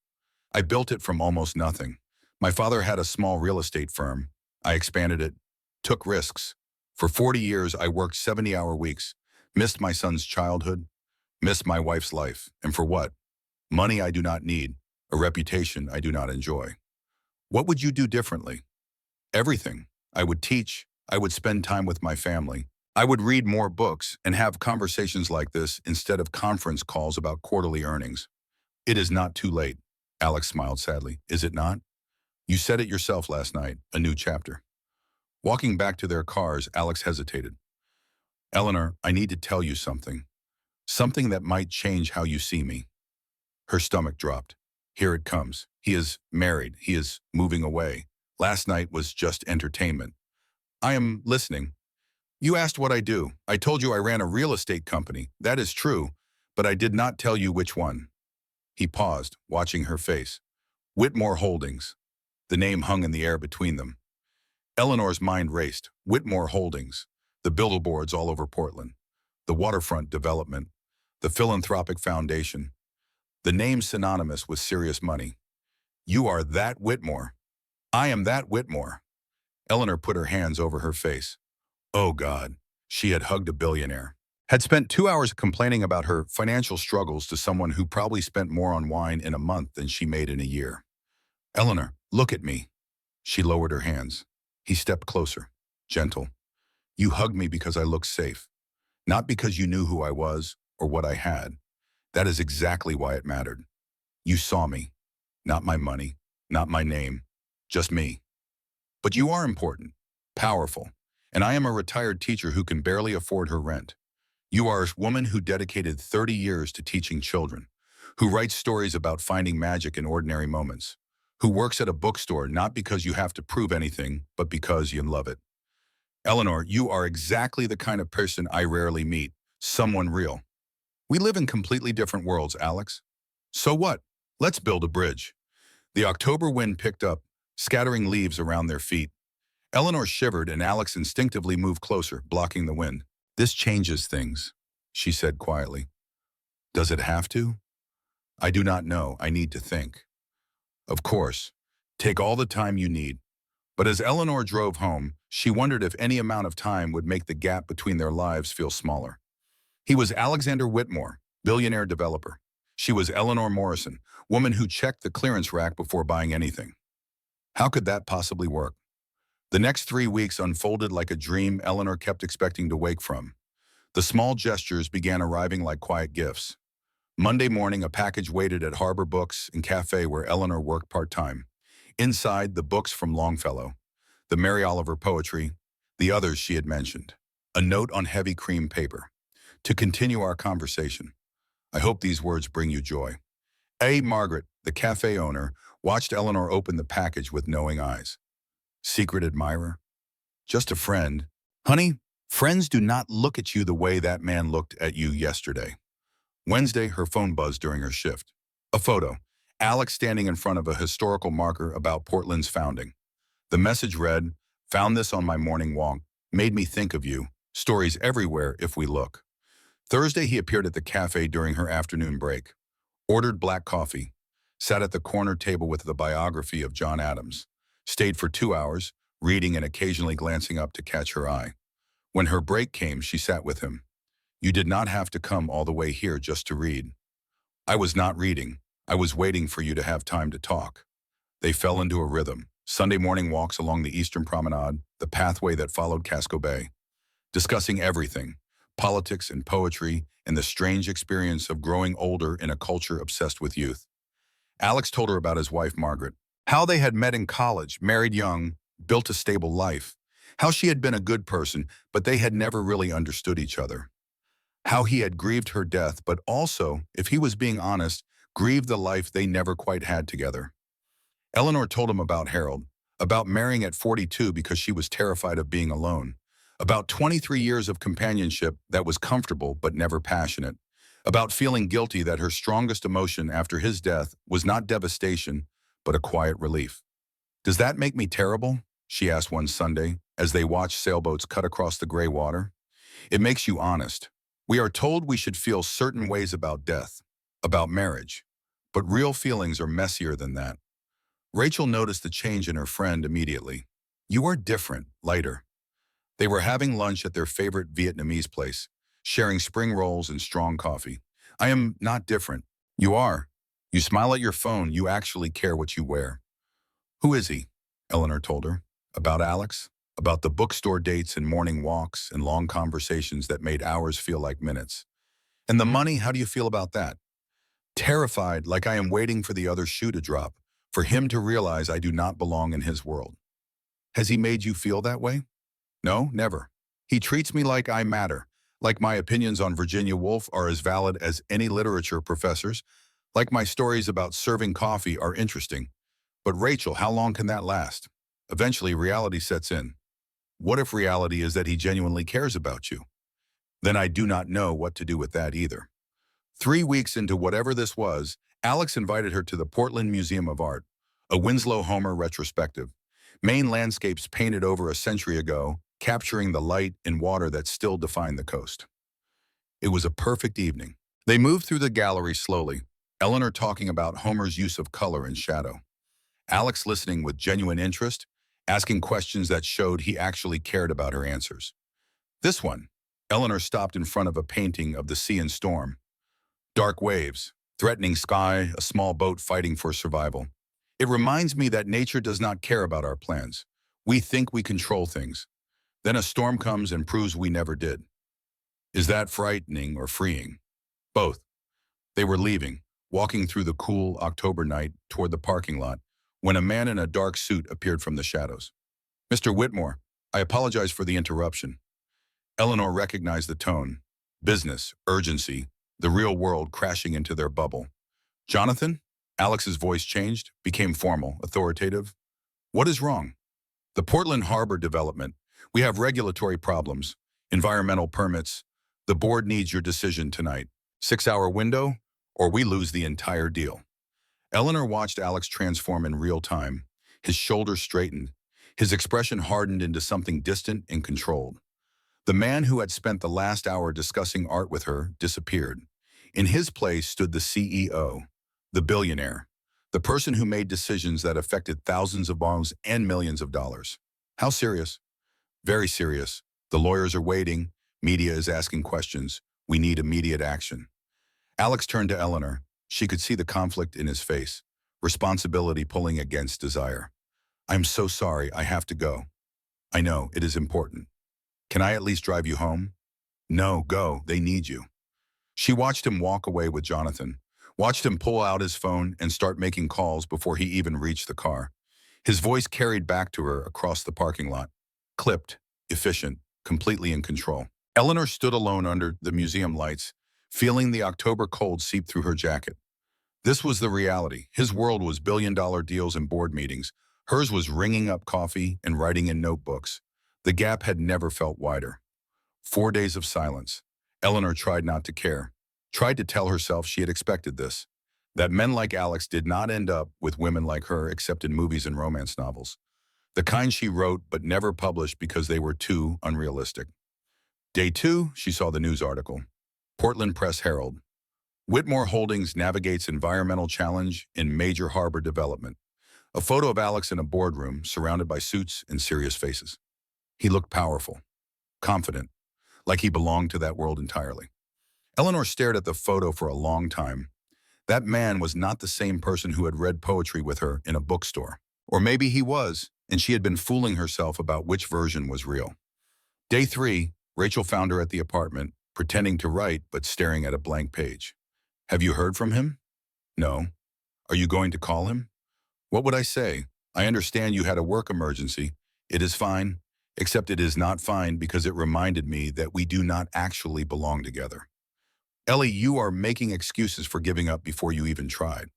I built it from almost nothing. My father had a small real estate firm. I expanded it, took risks. For 40 years, I worked 70-hour weeks, missed my son's childhood, missed my wife's life. And for what? Money I do not need, a reputation I do not enjoy. What would you do differently? Everything. I would teach. I would spend time with my family. I would read more books and have conversations like this instead of conference calls about quarterly earnings. It is not too late. Alex smiled sadly. Is it not? You said it yourself last night, a new chapter. Walking back to their cars, Alex hesitated. Eleanor, I need to tell you something. Something that might change how you see me. Her stomach dropped. Here it comes. He is married. He is moving away. Last night was just entertainment. I am listening. You asked what I do. I told you I ran a real estate company. That is true, but I did not tell you which one. He paused, watching her face. Whitmore Holdings. The name hung in the air between them. Eleanor's mind raced. Whitmore Holdings. The billboards all over Portland. The waterfront development. The philanthropic foundation. The name synonymous with serious money. You are that Whitmore. I am that Whitmore. Eleanor put her hands over her face. Oh God, she had hugged a billionaire. Had spent 2 hours complaining about her financial struggles to someone who probably spent more on wine in a month than she made in a year. Eleanor, look at me. She lowered her hands. He stepped closer, gentle. You hugged me because I looked safe, not because you knew who I was or what I had. That is exactly why it mattered. You saw me, not my money, not my name, just me. But you are important, powerful, and I am a retired teacher who can barely afford her rent. You are a woman who dedicated 30 years to teaching children, who writes stories about finding magic in ordinary moments, who works at a bookstore not because you have to prove anything, but because you love it. Eleanor, you are exactly the kind of person I rarely meet, someone real. We live in completely different worlds, Alex. So what? Let's build a bridge. The October wind picked up, scattering leaves around their feet. Eleanor shivered and Alex instinctively moved closer, blocking the wind. This changes things, she said quietly. Does it have to? I do not know. I need to think. Of course. Take all the time you need. But as Eleanor drove home, she wondered if any amount of time would make the gap between their lives feel smaller. He was Alexander Whitmore, billionaire developer. She was Eleanor Morrison, woman who checked the clearance rack before buying anything. How could that possibly work? The next 3 weeks unfolded like a dream Eleanor kept expecting to wake from. The small gestures began arriving like quiet gifts. Monday morning, a package waited at Harbor Books and Cafe where Eleanor worked part-time. Inside, the books from Longfellow, the Mary Oliver poetry, the others she had mentioned. A note on heavy cream paper. To continue our conversation. I hope these words bring you joy. Margaret, the cafe owner, watched Eleanor open the package with knowing eyes. Secret admirer? Just a friend. Honey, friends do not look at you the way that man looked at you yesterday. Wednesday, her phone buzzed during her shift. A photo. Alex standing in front of a historical marker about Portland's founding. The message read, "Found this on my morning walk. Made me think of you. Stories everywhere if we look." Thursday, he appeared at the cafe during her afternoon break. Ordered black coffee. Sat at the corner table with the biography of John Adams. Stayed for 2 hours, reading and occasionally glancing up to catch her eye. When her break came, she sat with him. You did not have to come all the way here just to read. I was not reading. I was waiting for you to have time to talk. They fell into a rhythm. Sunday morning walks along the Eastern Promenade, the pathway that followed Casco Bay. Discussing everything, politics and poetry, and the strange experience of growing older in a culture obsessed with youth. Alex told her about his wife, Margaret. How they had met in college, married young, built a stable life. How she had been a good person, but they had never really understood each other. How he had grieved her death, but also, if he was being honest, grieved the life they never quite had together. Eleanor told him about Harold, about marrying at 42 because she was terrified of being alone, about 23 years of companionship that was comfortable but never passionate, about feeling guilty that her strongest emotion after his death was not devastation, but a quiet relief. Does that make me terrible? She asked one Sunday as they watched sailboats cut across the gray water. It makes you honest. We are told we should feel certain ways about death, about marriage, but real feelings are messier than that. Rachel noticed the change in her friend immediately. You are different, lighter. They were having lunch at their favorite Vietnamese place, sharing spring rolls and strong coffee. I am not different. You are. You smile at your phone. You actually care what you wear. Who is he? Eleanor told her. About Alex? About the bookstore dates and morning walks and long conversations that made hours feel like minutes. And the money, how do you feel about that? Terrified, like I am waiting for the other shoe to drop, for him to realize I do not belong in his world. Has he made you feel that way? No, never. He treats me like I matter, like my opinions on Virginia Woolf are as valid as any literature professor's, Like my stories about serving coffee are interesting. But Rachel, how long can that last? Eventually, reality sets in. What if reality is that he genuinely cares about you? Then I do not know what to do with that either. 3 weeks into whatever this was, Alex invited her to the Portland Museum of Art, a Winslow Homer retrospective. Main landscapes painted over a century ago, capturing the light and water that still define the coast. It was a perfect evening. They moved through the gallery slowly, Eleanor talking about Homer's use of color and shadow. Alex listening with genuine interest, asking questions that showed he actually cared about her answers. This one, Eleanor stopped in front of a painting of the sea and storm. Dark waves, threatening sky, a small boat fighting for survival. It reminds me that nature does not care about our plans. We think we control things. Then a storm comes and proves we never did. Is that frightening or freeing? Both. They were leaving, walking through the cool October night toward the parking lot, when a man in a dark suit appeared from the shadows. Mr. Whitmore, I apologize for the interruption. Eleanor recognized the tone. Business, urgency, the real world crashing into their bubble. Jonathan? Alex's voice changed, became formal, authoritative. What is wrong? The Portland Harbor development. We have regulatory problems, environmental permits. The board needs your decision tonight. 6-hour window, or we lose the entire deal. Eleanor watched Alex transform in real time. His shoulders straightened. His expression hardened into something distant and controlled. The man who had spent the last hour discussing art with her disappeared. In his place stood the CEO, the billionaire, the person who made decisions that affected thousands of lives and millions of dollars. How serious? Very serious. The lawyers are waiting. Media is asking questions. We need immediate action. Alex turned to Eleanor. She could see the conflict in his face, responsibility pulling against desire. I'm so sorry, I have to go. I know, it is important. Can I at least drive you home? No, go, they need you. She watched him walk away with Jonathan, watched him pull out his phone and start making calls before he even reached the car. His voice carried back to her across the parking lot. Clipped, efficient, completely in control. Eleanor stood alone under the museum lights, feeling the October cold seep through her jacket. This was the reality. His world was billion-dollar deals and board meetings. Hers was ringing up coffee and writing in notebooks. The gap had never felt wider. 4 days of silence. Eleanor tried not to care, tried to tell herself she had expected this, that men like Alex did not end up with women like her except in movies and romance novels, the kind she wrote but never published because they were too unrealistic. Day 2, she saw the news article. Portland Press Herald. Whitmore Holdings navigates environmental challenge in major harbor development. A photo of Alex in a boardroom surrounded by suits and serious faces. He looked powerful, confident, like he belonged to that world entirely. Eleanor stared at the photo for a long time. That man was not the same person who had read poetry with her in a bookstore. Or maybe he was, and she had been fooling herself about which version was real. Day 3, Rachel found her at the apartment, pretending to write but staring at a blank page. Have you heard from him? No. Are you going to call him? What would I say? I understand you had a work emergency. It is fine, except it is not fine because it reminded me that we do not actually belong together. Ellie, you are making excuses for giving up before you even tried.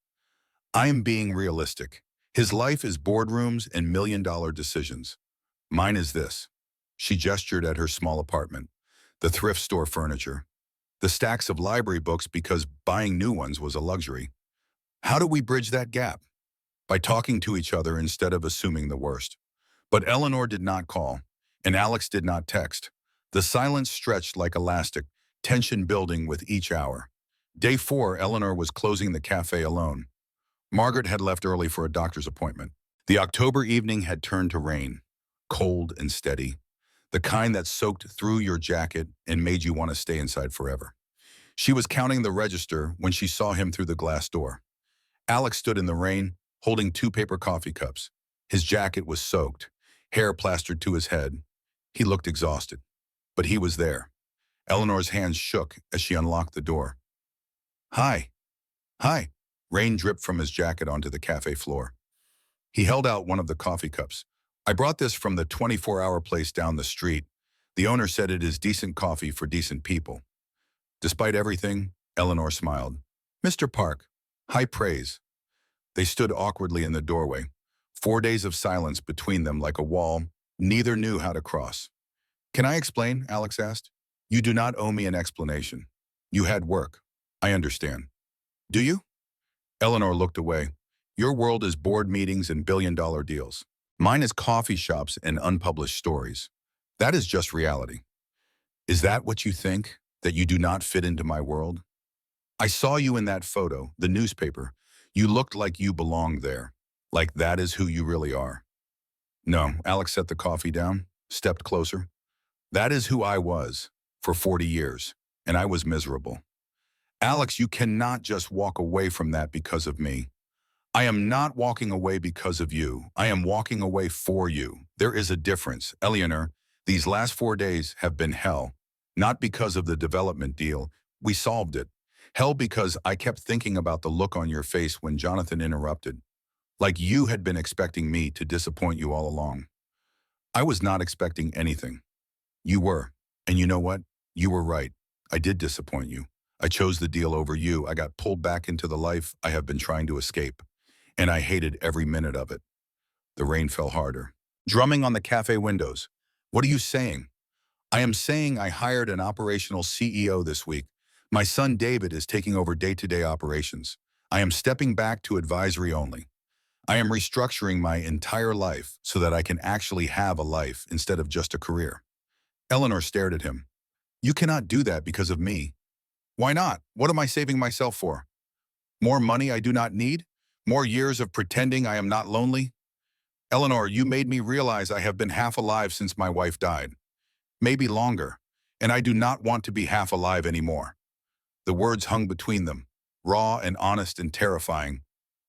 I am being realistic. His life is boardrooms and million-dollar decisions. Mine is this. She gestured at her small apartment, the thrift store furniture, the stacks of library books because buying new ones was a luxury. How do we bridge that gap? By talking to each other instead of assuming the worst. But Eleanor did not call, and Alex did not text. The silence stretched like elastic, tension building with each hour. Day 4, Eleanor was closing the cafe alone. Margaret had left early for a doctor's appointment. The October evening had turned to rain, cold and steady, the kind that soaked through your jacket and made you want to stay inside forever. She was counting the register when she saw him through the glass door. Alex stood in the rain, holding 2 paper coffee cups. His jacket was soaked, hair plastered to his head. He looked exhausted, but he was there. Eleanor's hands shook as she unlocked the door. Hi. Hi. Rain dripped from his jacket onto the cafe floor. He held out one of the coffee cups. I brought this from the 24-hour place down the street. The owner said it is decent coffee for decent people. Despite everything, Eleanor smiled. Mr. Park, High praise. They stood awkwardly in the doorway, 4 days of silence between them like a wall neither knew how to cross. Can I explain? Alex asked. You do not owe me an explanation. You had work. I understand. Do you? Eleanor looked away. Your world is board meetings and billion-dollar deals. Mine is coffee shops and unpublished stories. That is just reality. Is that what you think? That you do not fit into my world? I saw you in that photo, the newspaper. You looked like you belonged there. Like that is who you really are. No, Alex set the coffee down, stepped closer. That is who I was for 40 years, and I was miserable. Alex, you cannot just walk away from that because of me. I am not walking away because of you. I am walking away for you. There is a difference. Eleanor, these last 4 days have been hell. Not because of the development deal. We solved it. Hell because I kept thinking about the look on your face when Jonathan interrupted. Like you had been expecting me to disappoint you all along. I was not expecting anything. You were. And you know what? You were right. I did disappoint you. I chose the deal over you. I got pulled back into the life I have been trying to escape. And I hated every minute of it. The rain fell harder, drumming on the cafe windows. What are you saying? I am saying I hired an operational CEO this week. My son David is taking over day-to-day operations. I am stepping back to advisory only. I am restructuring my entire life so that I can actually have a life instead of just a career. Eleanor stared at him. You cannot do that because of me. Why not? What am I saving myself for? More money I do not need? More years of pretending I am not lonely? Eleanor, you made me realize I have been half alive since my wife died. Maybe longer. And I do not want to be half alive anymore. The words hung between them, raw and honest and terrifying.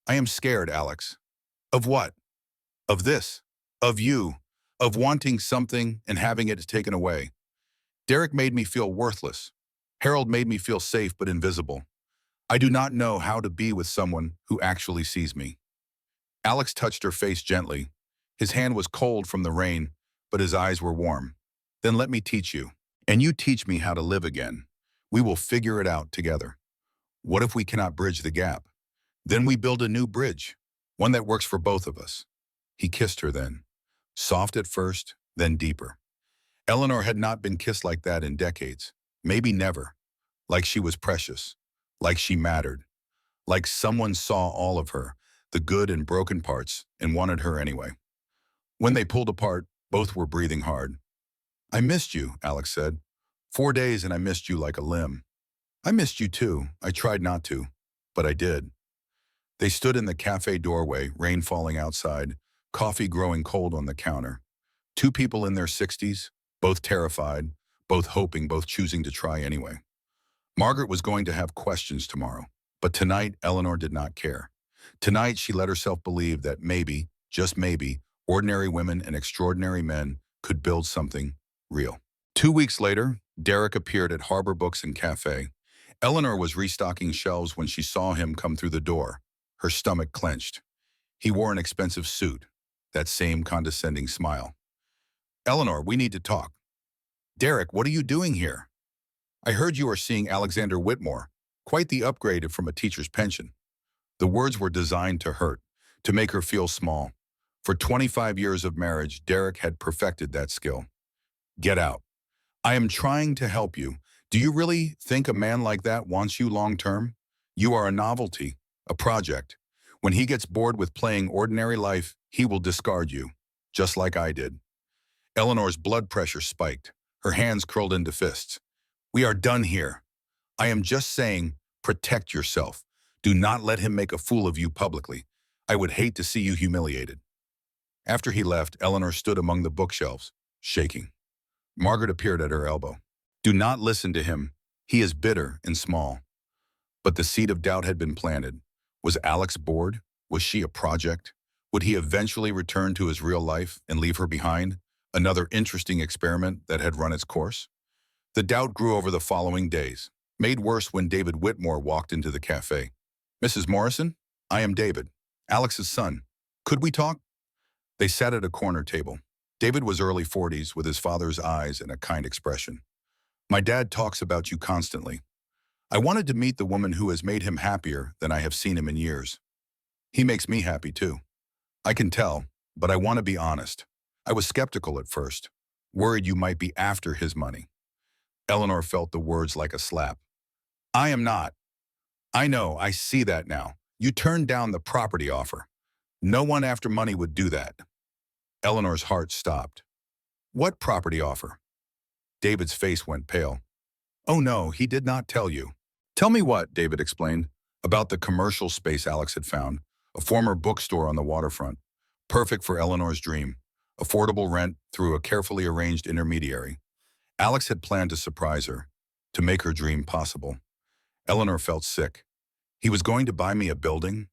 I am scared, Alex. Of what? Of this. Of you. Of wanting something and having it taken away. Derek made me feel worthless. Harold made me feel safe but invisible. I do not know how to be with someone who actually sees me. Alex touched her face gently. His hand was cold from the rain, but his eyes were warm. Then let me teach you. And you teach me how to live again. We will figure it out together. What if we cannot bridge the gap? Then we build a new bridge, one that works for both of us. He kissed her then, soft at first, then deeper. Eleanor had not been kissed like that in decades, maybe never, like she was precious, like she mattered, like someone saw all of her, the good and broken parts, and wanted her anyway. When they pulled apart, both were breathing hard. I missed you, Alex said. 4 days and I missed you like a limb. I missed you too. I tried not to, but I did. They stood in the cafe doorway, rain falling outside, coffee growing cold on the counter. Two people in their 60s, both terrified, both hoping, both choosing to try anyway. Margaret was going to have questions tomorrow, but tonight Eleanor did not care. Tonight she let herself believe that maybe, just maybe, ordinary women and extraordinary men could build something real. 2 weeks later, Derek appeared at Harbor Books and Cafe. Eleanor was restocking shelves when she saw him come through the door. Her stomach clenched. He wore an expensive suit, that same condescending smile. Eleanor, we need to talk. Derek, what are you doing here? I heard you are seeing Alexander Whitmore. Quite the upgrade from a teacher's pension. The words were designed to hurt, to make her feel small. For 25 years of marriage, Derek had perfected that skill. Get out. I am trying to help you. Do you really think a man like that wants you long-term? You are a novelty, a project. When he gets bored with playing ordinary life, he will discard you, just like I did. Eleanor's blood pressure spiked. Her hands curled into fists. We are done here. I am just saying, protect yourself. Do not let him make a fool of you publicly. I would hate to see you humiliated. After he left, Eleanor stood among the bookshelves, shaking. Margaret appeared at her elbow. Do not listen to him. He is bitter and small. But the seed of doubt had been planted. Was Alex bored? Was she a project? Would he eventually return to his real life and leave her behind? Another interesting experiment that had run its course? The doubt grew over the following days, made worse when David Whitmore walked into the cafe. Mrs. Morrison, I am David, Alex's son. Could we talk? They sat at a corner table. David was early 40s with his father's eyes and a kind expression. My dad talks about you constantly. I wanted to meet the woman who has made him happier than I have seen him in years. He makes me happy too. I can tell, but I want to be honest. I was skeptical at first, worried you might be after his money. Eleanor felt the words like a slap. I am not. I know, I see that now. You turned down the property offer. No one after money would do that. Eleanor's heart stopped. What property offer? David's face went pale. Oh no, he did not tell you. Tell me what, David explained, about the commercial space Alex had found, a former bookstore on the waterfront, perfect for Eleanor's dream, affordable rent through a carefully arranged intermediary. Alex had planned to surprise her, to make her dream possible. Eleanor felt sick. He was going to buy me a building?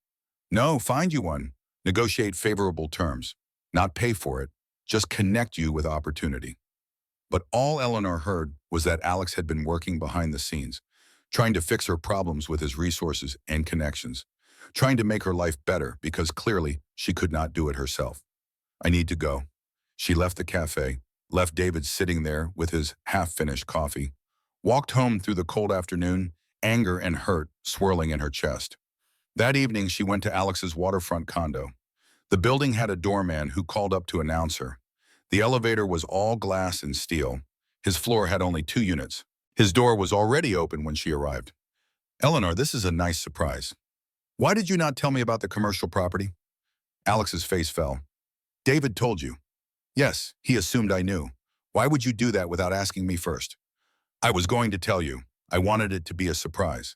No, find you one. Negotiate favorable terms. Not pay for it, just connect you with opportunity. But all Eleanor heard was that Alex had been working behind the scenes, trying to fix her problems with his resources and connections, trying to make her life better because clearly she could not do it herself. I need to go. She left the cafe, left David sitting there with his half-finished coffee, walked home through the cold afternoon, anger and hurt swirling in her chest. That evening, she went to Alex's waterfront condo. The building had a doorman who called up to announce her. The elevator was all glass and steel. His floor had only 2 units. His door was already open when she arrived. Eleanor, this is a nice surprise. Why did you not tell me about the commercial property? Alex's face fell. David told you. Yes, he assumed I knew. Why would you do that without asking me first? I was going to tell you. I wanted it to be a surprise.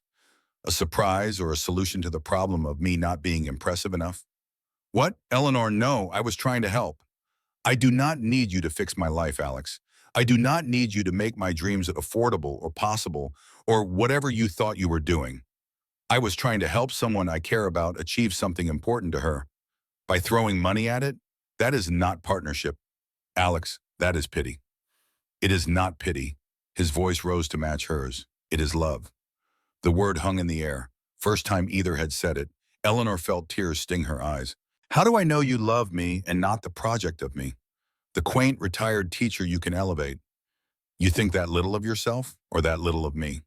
A surprise or a solution to the problem of me not being impressive enough? What? Eleanor, no, I was trying to help. I do not need you to fix my life, Alex. I do not need you to make my dreams affordable or possible or whatever you thought you were doing. I was trying to help someone I care about achieve something important to her. By throwing money at it, that is not partnership. Alex, that is pity. It is not pity. His voice rose to match hers. It is love. The word hung in the air. First time either had said it, Eleanor felt tears sting her eyes. How do I know you love me and not the project of me? The quaint, retired teacher you can elevate. You think that little of yourself or that little of me?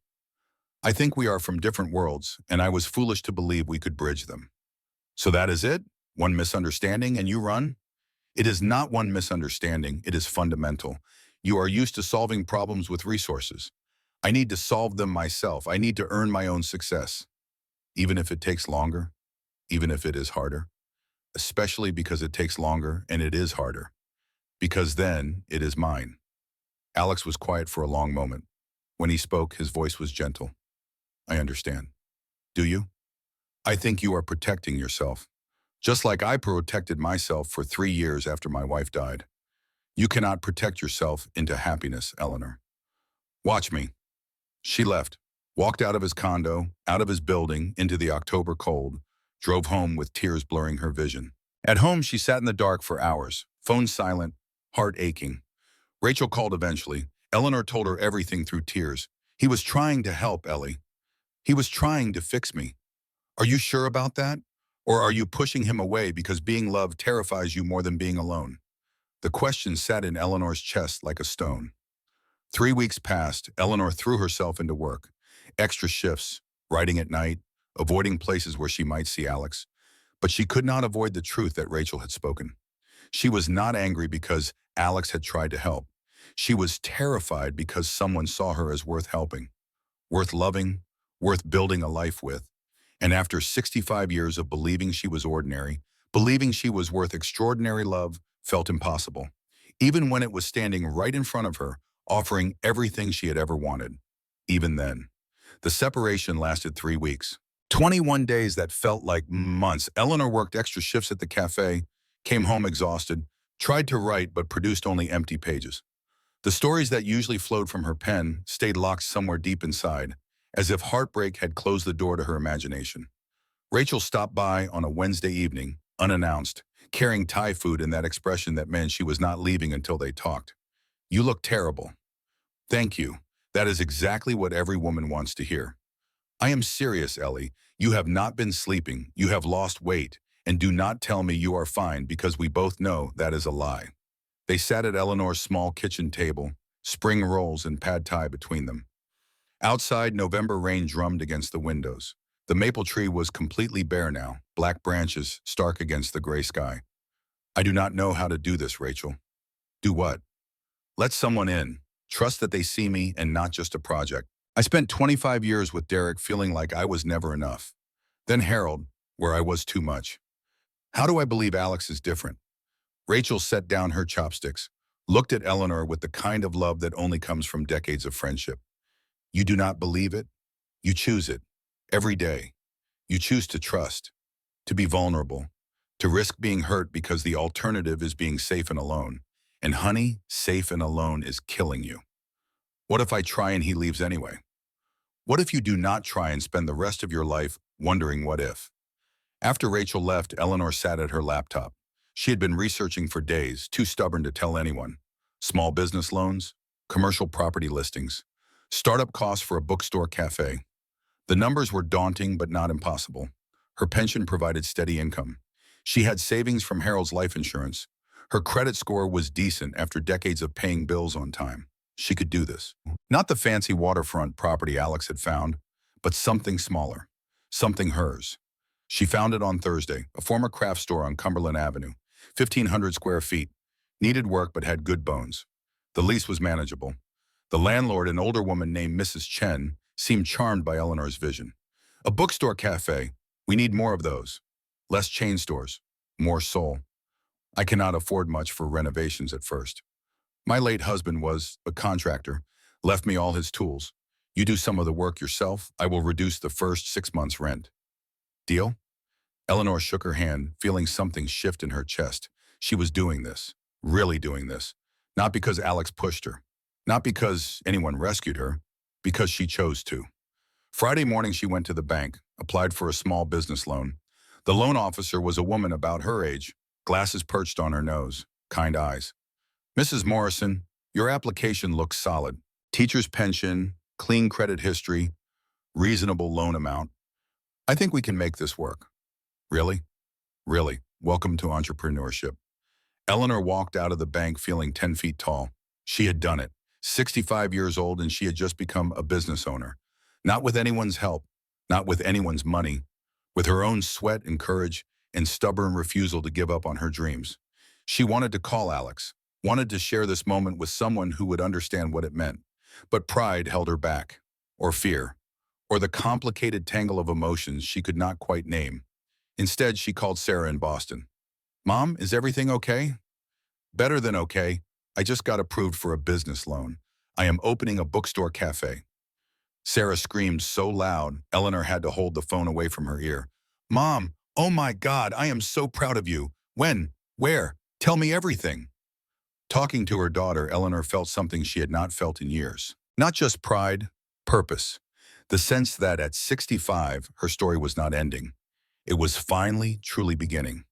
I think we are from different worlds, and I was foolish to believe we could bridge them. So that is it? One misunderstanding and you run? It is not one misunderstanding, it is fundamental. You are used to solving problems with resources. I need to solve them myself. I need to earn my own success. Even if it takes longer, even if it is harder. Especially because it takes longer and it is harder. Because then it is mine. Alex was quiet for a long moment. When he spoke, his voice was gentle. I understand. Do you? I think you are protecting yourself. Just like I protected myself for 3 years after my wife died. You cannot protect yourself into happiness, Eleanor. Watch me. She left, walked out of his condo, out of his building, into the October cold, drove home with tears blurring her vision. At home, she sat in the dark for hours, phone silent, heart aching. Rachel called eventually. Eleanor told her everything through tears. He was trying to help, Ellie. He was trying to fix me. Are you sure about that? Or are you pushing him away because being loved terrifies you more than being alone? The question sat in Eleanor's chest like a stone. 3 weeks passed. Eleanor threw herself into work. Extra shifts, writing at night, avoiding places where she might see Alex. But she could not avoid the truth that Rachel had spoken. She was not angry because Alex had tried to help. She was terrified because someone saw her as worth helping, worth loving, worth building a life with. And after 65 years of believing she was ordinary, believing she was worth extraordinary love, felt impossible. Even when it was standing right in front of her, offering everything she had ever wanted. Even then. The separation lasted 3 weeks. 21 days that felt like months. Eleanor worked extra shifts at the cafe, came home exhausted, tried to write but produced only empty pages. The stories that usually flowed from her pen stayed locked somewhere deep inside, as if heartbreak had closed the door to her imagination. Rachel stopped by on a Wednesday evening, unannounced, carrying Thai food and that expression that meant she was not leaving until they talked. You look terrible. Thank you. That is exactly what every woman wants to hear. I am serious, Ellie. You have not been sleeping. You have lost weight. And do not tell me you are fine because we both know that is a lie. They sat at Eleanor's small kitchen table, spring rolls and pad thai between them. Outside, November rain drummed against the windows. The maple tree was completely bare now, black branches stark against the gray sky. I do not know how to do this, Rachel. Do what? Let someone in. Trust that they see me and not just a project. I spent 25 years with Derek feeling like I was never enough. Then Harold, where I was too much. How do I believe Alex is different? Rachel set down her chopsticks, looked at Eleanor with the kind of love that only comes from decades of friendship. You do not believe it? You choose it. Every day. You choose to trust, to be vulnerable, to risk being hurt because the alternative is being safe and alone. And honey, safe and alone is killing you. What if I try and he leaves anyway? What if you do not try and spend the rest of your life wondering what if? After Rachel left, Eleanor sat at her laptop. She had been researching for days, too stubborn to tell anyone. Small business loans, commercial property listings, startup costs for a bookstore cafe. The numbers were daunting but not impossible. Her pension provided steady income. She had savings from Harold's life insurance. Her credit score was decent after decades of paying bills on time. She could do this. Not the fancy waterfront property Alex had found, but something smaller, something hers. She found it on Thursday, a former craft store on Cumberland Avenue, 1,500 square feet. Needed work but had good bones. The lease was manageable. The landlord, an older woman named Mrs. Chen, seemed charmed by Eleanor's vision. A bookstore cafe. We need more of those. Less chain stores. More soul. I cannot afford much for renovations at first. My late husband was a contractor, left me all his tools. You do some of the work yourself, I will reduce the first 6 months' rent. Deal? Eleanor shook her hand, feeling something shift in her chest. She was doing this, really doing this. Not because Alex pushed her. Not because anyone rescued her. Because she chose to. Friday morning she went to the bank, applied for a small business loan. The loan officer was a woman about her age, glasses perched on her nose, kind eyes. Mrs. Morrison, your application looks solid. Teacher's pension, clean credit history, reasonable loan amount. I think we can make this work. Really? Really. Welcome to entrepreneurship. Eleanor walked out of the bank feeling 10 feet tall. She had done it. 65 years old, and she had just become a business owner. Not with anyone's help, not with anyone's money, with her own sweat and courage and stubborn refusal to give up on her dreams. She wanted to call Alex, wanted to share this moment with someone who would understand what it meant. But pride held her back, or fear, or the complicated tangle of emotions she could not quite name. Instead, she called Sarah in Boston. Mom, is everything okay? Better than okay. I just got approved for a business loan. I am opening a bookstore cafe. Sarah screamed so loud, Eleanor had to hold the phone away from her ear. Mom, oh my God, I am so proud of you. When? Where? Tell me everything. Talking to her daughter, Eleanor felt something she had not felt in years. Not just pride, purpose. The sense that at 65, her story was not ending. It was finally, truly beginning.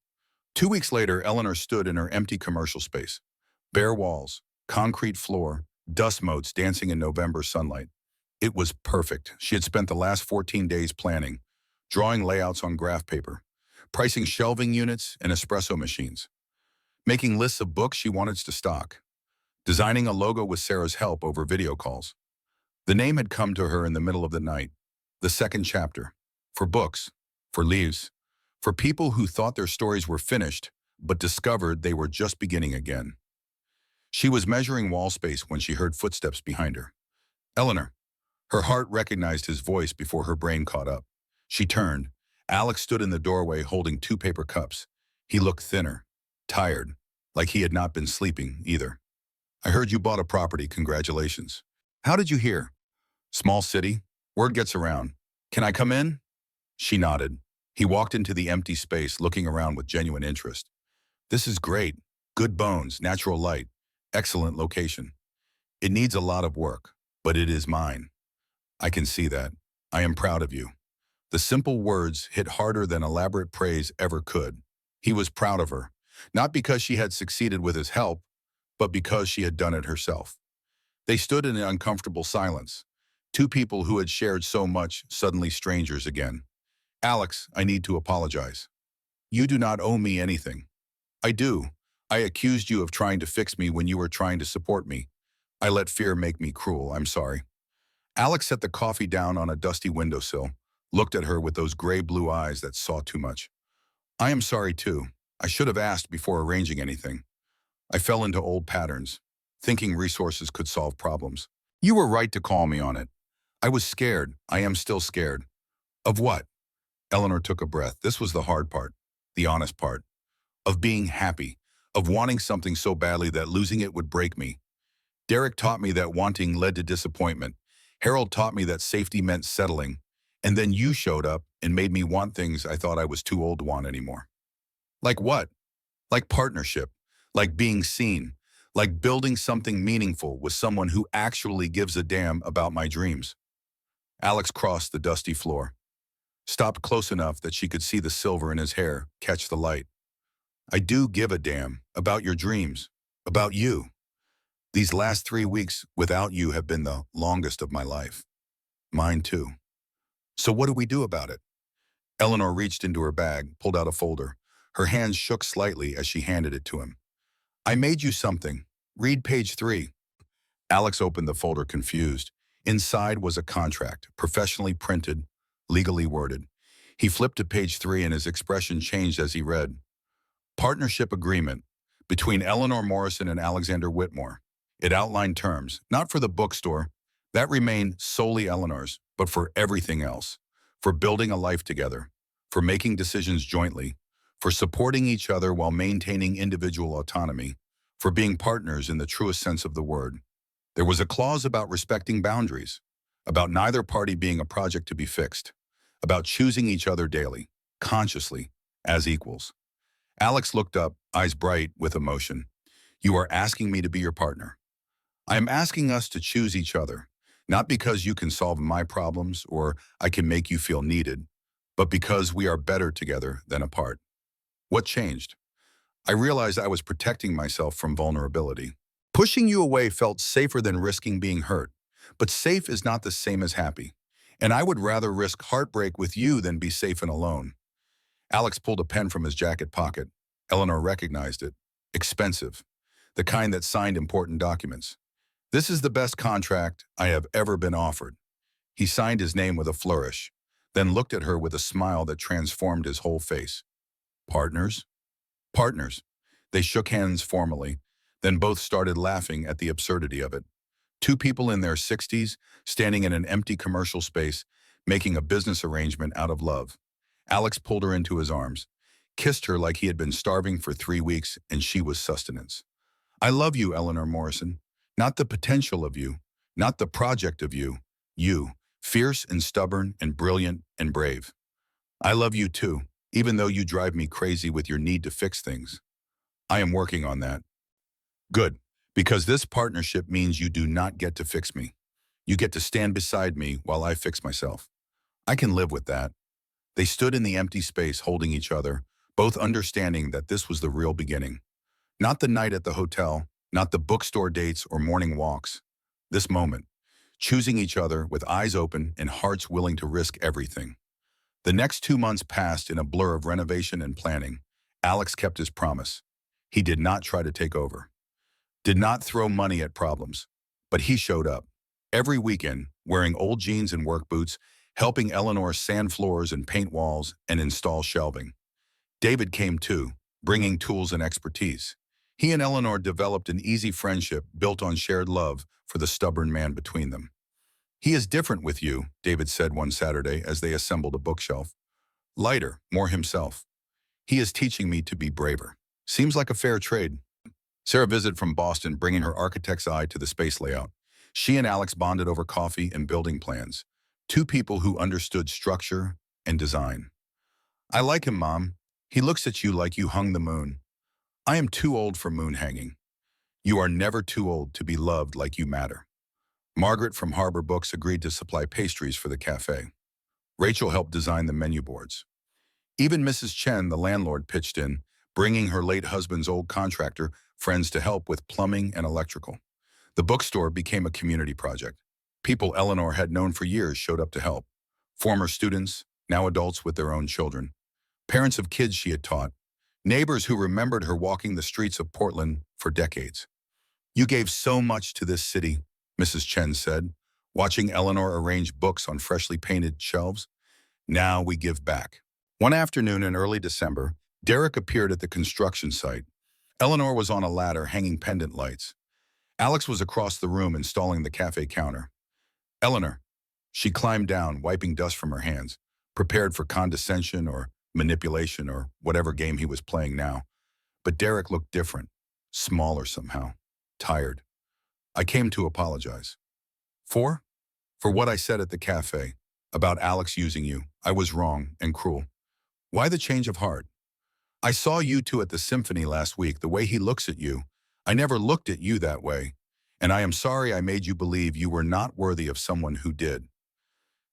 2 weeks later, Eleanor stood in her empty commercial space. Bare walls, concrete floor, dust motes dancing in November sunlight. It was perfect. She had spent the last 14 days planning, drawing layouts on graph paper, pricing shelving units and espresso machines, making lists of books she wanted to stock, designing a logo with Sarah's help over video calls. The name had come to her in the middle of the night, the second chapter, for books, for leaves, for people who thought their stories were finished, but discovered they were just beginning again. She was measuring wall space when she heard footsteps behind her. Eleanor. Her heart recognized his voice before her brain caught up. She turned. Alex stood in the doorway holding 2 paper cups. He looked thinner, tired, like he had not been sleeping either. I heard you bought a property, congratulations. How did you hear? Small city. Word gets around. Can I come in? She nodded. He walked into the empty space, looking around with genuine interest. This is great. Good bones, natural light. Excellent location. It needs a lot of work, but it is mine. I can see that. I am proud of you. The simple words hit harder than elaborate praise ever could. He was proud of her, not because she had succeeded with his help, but because she had done it herself. They stood in an uncomfortable silence. 2 people who had shared so much, suddenly strangers again. Alex, I need to apologize. You do not owe me anything. I do. I accused you of trying to fix me when you were trying to support me. I let fear make me cruel. I'm sorry. Alex set the coffee down on a dusty windowsill, looked at her with those gray-blue eyes that saw too much. I am sorry too. I should have asked before arranging anything. I fell into old patterns, thinking resources could solve problems. You were right to call me on it. I was scared. I am still scared. Of what? Eleanor took a breath. This was the hard part, the honest part. Of being happy, of wanting something so badly that losing it would break me. Derek taught me that wanting led to disappointment. Harold taught me that safety meant settling. And then you showed up and made me want things I thought I was too old to want anymore. Like what? Like partnership, like being seen, like building something meaningful with someone who actually gives a damn about my dreams. Alex crossed the dusty floor, stopped close enough that she could see the silver in his hair catch the light. I do give a damn about your dreams, about you. These last 3 weeks without you have been the longest of my life. Mine too. So what do we do about it? Eleanor reached into her bag, pulled out a folder. Her hands shook slightly as she handed it to him. I made you something. Read page 3. Alex opened the folder confused. Inside was a contract, professionally printed, legally worded. He flipped to page 3 and his expression changed as he read. Partnership agreement between Eleanor Morrison and Alexander Whitmore. It outlined terms, not for the bookstore, that remained solely Eleanor's, but for everything else. For building a life together, for making decisions jointly, for supporting each other while maintaining individual autonomy, for being partners in the truest sense of the word. There was a clause about respecting boundaries, about neither party being a project to be fixed, about choosing each other daily, consciously, as equals. Alex looked up, eyes bright with emotion. You are asking me to be your partner. I am asking us to choose each other, not because you can solve my problems or I can make you feel needed, but because we are better together than apart. What changed? I realized I was protecting myself from vulnerability. Pushing you away felt safer than risking being hurt, but safe is not the same as happy, and I would rather risk heartbreak with you than be safe and alone. Alex pulled a pen from his jacket pocket. Eleanor recognized it. Expensive. The kind that signed important documents. This is the best contract I have ever been offered. He signed his name with a flourish, then looked at her with a smile that transformed his whole face. Partners? Partners. They shook hands formally, then both started laughing at the absurdity of it. Two people in their 60s, standing in an empty commercial space, making a business arrangement out of love. Alex pulled her into his arms, kissed her like he had been starving for 3 weeks and she was sustenance. I love you, Eleanor Morrison. Not the potential of you, not the project of you. You, fierce and stubborn and brilliant and brave. I love you too, even though you drive me crazy with your need to fix things. I am working on that. Good, because this partnership means you do not get to fix me. You get to stand beside me while I fix myself. I can live with that. They stood in the empty space holding each other, both understanding that this was the real beginning. Not the night at the hotel, not the bookstore dates or morning walks. This moment, choosing each other with eyes open and hearts willing to risk everything. The next 2 months passed in a blur of renovation and planning. Alex kept his promise. He did not try to take over, did not throw money at problems, but he showed up. Every weekend, wearing old jeans and work boots, helping Eleanor sand floors and paint walls and install shelving. David came too, bringing tools and expertise. He and Eleanor developed an easy friendship built on shared love for the stubborn man between them. He is different with you, David said one Saturday as they assembled a bookshelf. Lighter, more himself. He is teaching me to be braver. Seems like a fair trade. Sarah visited from Boston, bringing her architect's eye to the space layout. She and Alex bonded over coffee and building plans. Two people who understood structure and design. I like him, Mom. He looks at you like you hung the moon. I am too old for moon hanging. You are never too old to be loved like you matter. Margaret from Harbor Books agreed to supply pastries for the cafe. Rachel helped design the menu boards. Even Mrs. Chen, the landlord, pitched in, bringing her late husband's old contractor friends to help with plumbing and electrical. The bookstore became a community project. People Eleanor had known for years showed up to help. Former students, now adults with their own children. Parents of kids she had taught. Neighbors who remembered her walking the streets of Portland for decades. You gave so much to this city, Mrs. Chen said. watching Eleanor arrange books on freshly painted shelves. Now we give back. One afternoon in early December, Derek appeared at the construction site. Eleanor was on a ladder hanging pendant lights. Alex was across the room installing the cafe counter. Eleanor. She climbed down, wiping dust from her hands, prepared for condescension or manipulation or whatever game he was playing now. But Derek looked different, smaller somehow, tired. I came to apologize. For? For what I said at the cafe, about Alex using you. I was wrong and cruel. Why the change of heart? I saw you two at the symphony last week, the way he looks at you. I never looked at you that way. And I am sorry I made you believe you were not worthy of someone who did.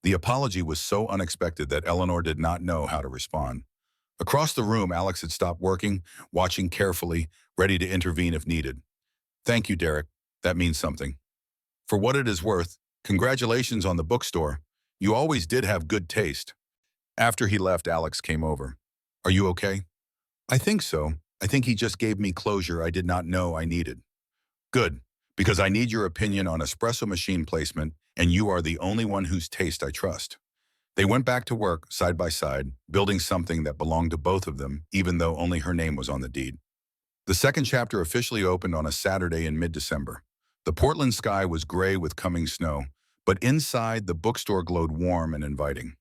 The apology was so unexpected that Eleanor did not know how to respond. Across the room, Alex had stopped working, watching carefully, ready to intervene if needed. Thank you, Derek. That means something. For what it is worth, congratulations on the bookstore. You always did have good taste. After he left, Alex came over. Are you okay? I think so. I think he just gave me closure I did not know I needed. Good, because I need your opinion on espresso machine placement, and you are the only one whose taste I trust. They went back to work, side by side, building something that belonged to both of them, even though only her name was on the deed. The second chapter officially opened on a Saturday in mid-December. The Portland sky was gray with coming snow, but inside, the bookstore glowed warm and inviting.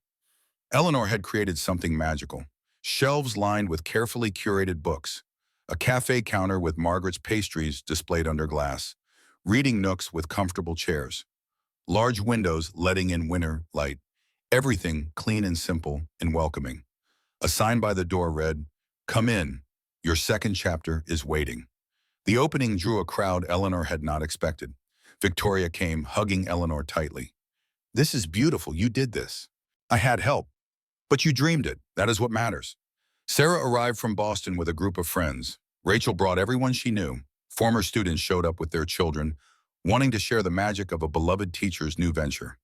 Eleanor had created something magical. Shelves lined with carefully curated books, a cafe counter with Margaret's pastries displayed under glass, reading nooks with comfortable chairs, large windows letting in winter light, everything clean and simple and welcoming. A sign by the door read, "Come in, your second chapter is waiting." The opening drew a crowd Eleanor had not expected. Victoria came, hugging Eleanor tightly. "This is beautiful, you did this. I had help, but you dreamed it, that is what matters." Sarah arrived from Boston with a group of friends. Rachel brought everyone she knew. Former students showed up with their children, wanting to share the magic of a beloved teacher's new venture.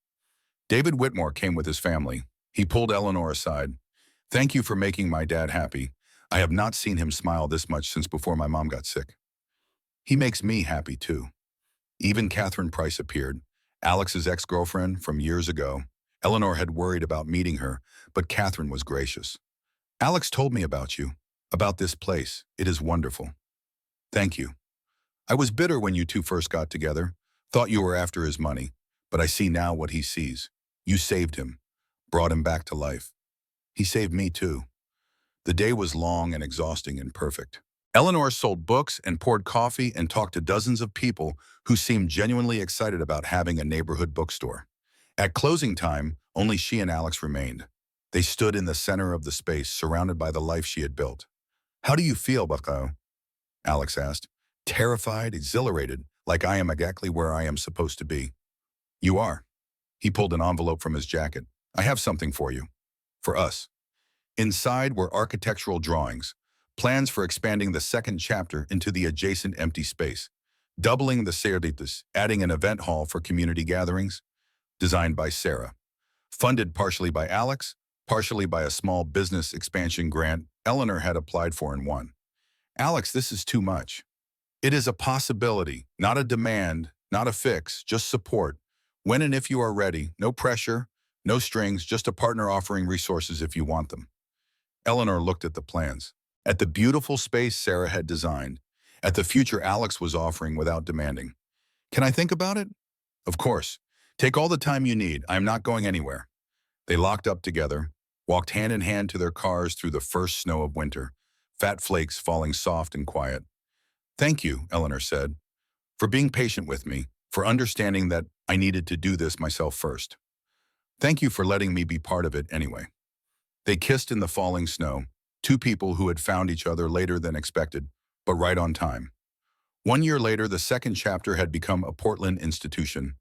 David Whitmore came with his family. He pulled Eleanor aside. "Thank you for making my dad happy. I have not seen him smile this much since before my mom got sick." "He makes me happy too." Even Catherine Price appeared, Alex's ex-girlfriend from years ago. Eleanor had worried about meeting her, but Catherine was gracious. "Alex told me about you, about this place. It is wonderful." "Thank you. I was bitter when you two first got together, thought you were after his money, but I see now what he sees. You saved him, brought him back to life. He saved me too." The day was long and exhausting and perfect. Eleanor sold books and poured coffee and talked to dozens of people who seemed genuinely excited about having a neighborhood bookstore. At closing time, only she and Alex remained. They stood in the center of the space, surrounded by the life she had built. "How do you feel, Bucko?" Alex asked. "Terrified, exhilarated, like I am exactly where I am supposed to be." "You are." He pulled an envelope from his jacket. "I have something for you. For us." Inside were architectural drawings, plans for expanding the second chapter into the adjacent empty space, doubling the services, adding an event hall for community gatherings, designed by Sarah. Funded partially by Alex, partially by a small business expansion grant Eleanor had applied for and won. "Alex, this is too much." "It is a possibility, not a demand, not a fix, just support. When and if you are ready, no pressure, no strings, just a partner offering resources if you want them." Eleanor looked at the plans, at the beautiful space Sarah had designed, at the future Alex was offering without demanding. "Can I think about it?" "Of course. Take all the time you need. I am not going anywhere." They locked up together, walked hand in hand to their cars through the first snow of winter, fat flakes falling soft and quiet. "Thank you," Eleanor said, "for being patient with me, for understanding that I needed to do this myself first. Thank you for letting me be part of it anyway." They kissed in the falling snow, two people who had found each other later than expected, but right on time. 1 year later, the second chapter had become a Portland institution.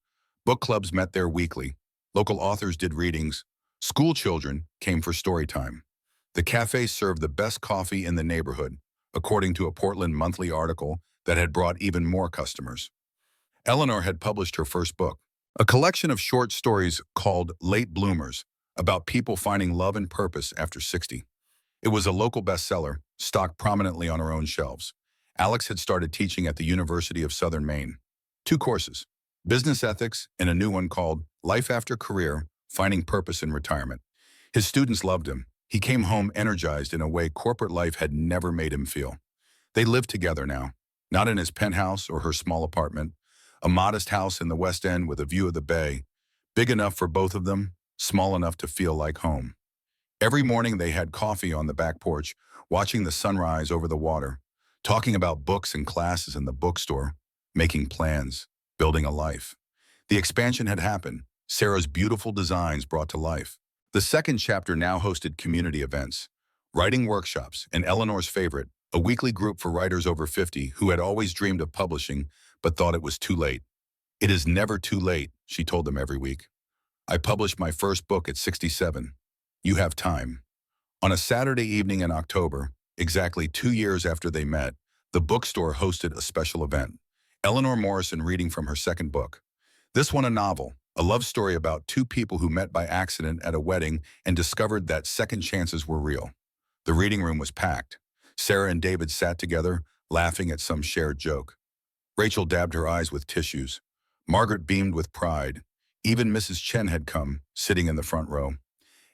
Book clubs met there weekly. Local authors did readings. School children came for story time. The cafe served the best coffee in the neighborhood, according to a Portland Monthly article that had brought even more customers. Eleanor had published her first book, a collection of short stories called Late Bloomers, about people finding love and purpose after 60. It was a local bestseller, stocked prominently on her own shelves. Alex had started teaching at the University of Southern Maine. 2 courses. business ethics, and a new one called Life After Career, Finding Purpose in Retirement. His students loved him. He came home energized in a way corporate life had never made him feel. They live together now, not in his penthouse or her small apartment, a modest house in the West End with a view of the bay, big enough for both of them, small enough to feel like home. Every morning they had coffee on the back porch, watching the sunrise over the water, talking about books and classes in the bookstore, making plans, building a life. The expansion had happened, Sarah's beautiful designs brought to life. The second chapter now hosted community events, writing workshops, and Eleanor's favorite, a weekly group for writers over 50 who had always dreamed of publishing but thought it was too late. "It is never too late," she told them every week. "I published my first book at 67. You have time." On a Saturday evening in October, exactly 2 years after they met, the bookstore hosted a special event. Eleanor Morrison reading from her second book. This one a novel, a love story about two people who met by accident at a wedding and discovered that second chances were real. The reading room was packed. Sarah and David sat together, laughing at some shared joke. Rachel dabbed her eyes with tissues. Margaret beamed with pride. Even Mrs. Chen had come, sitting in the front row.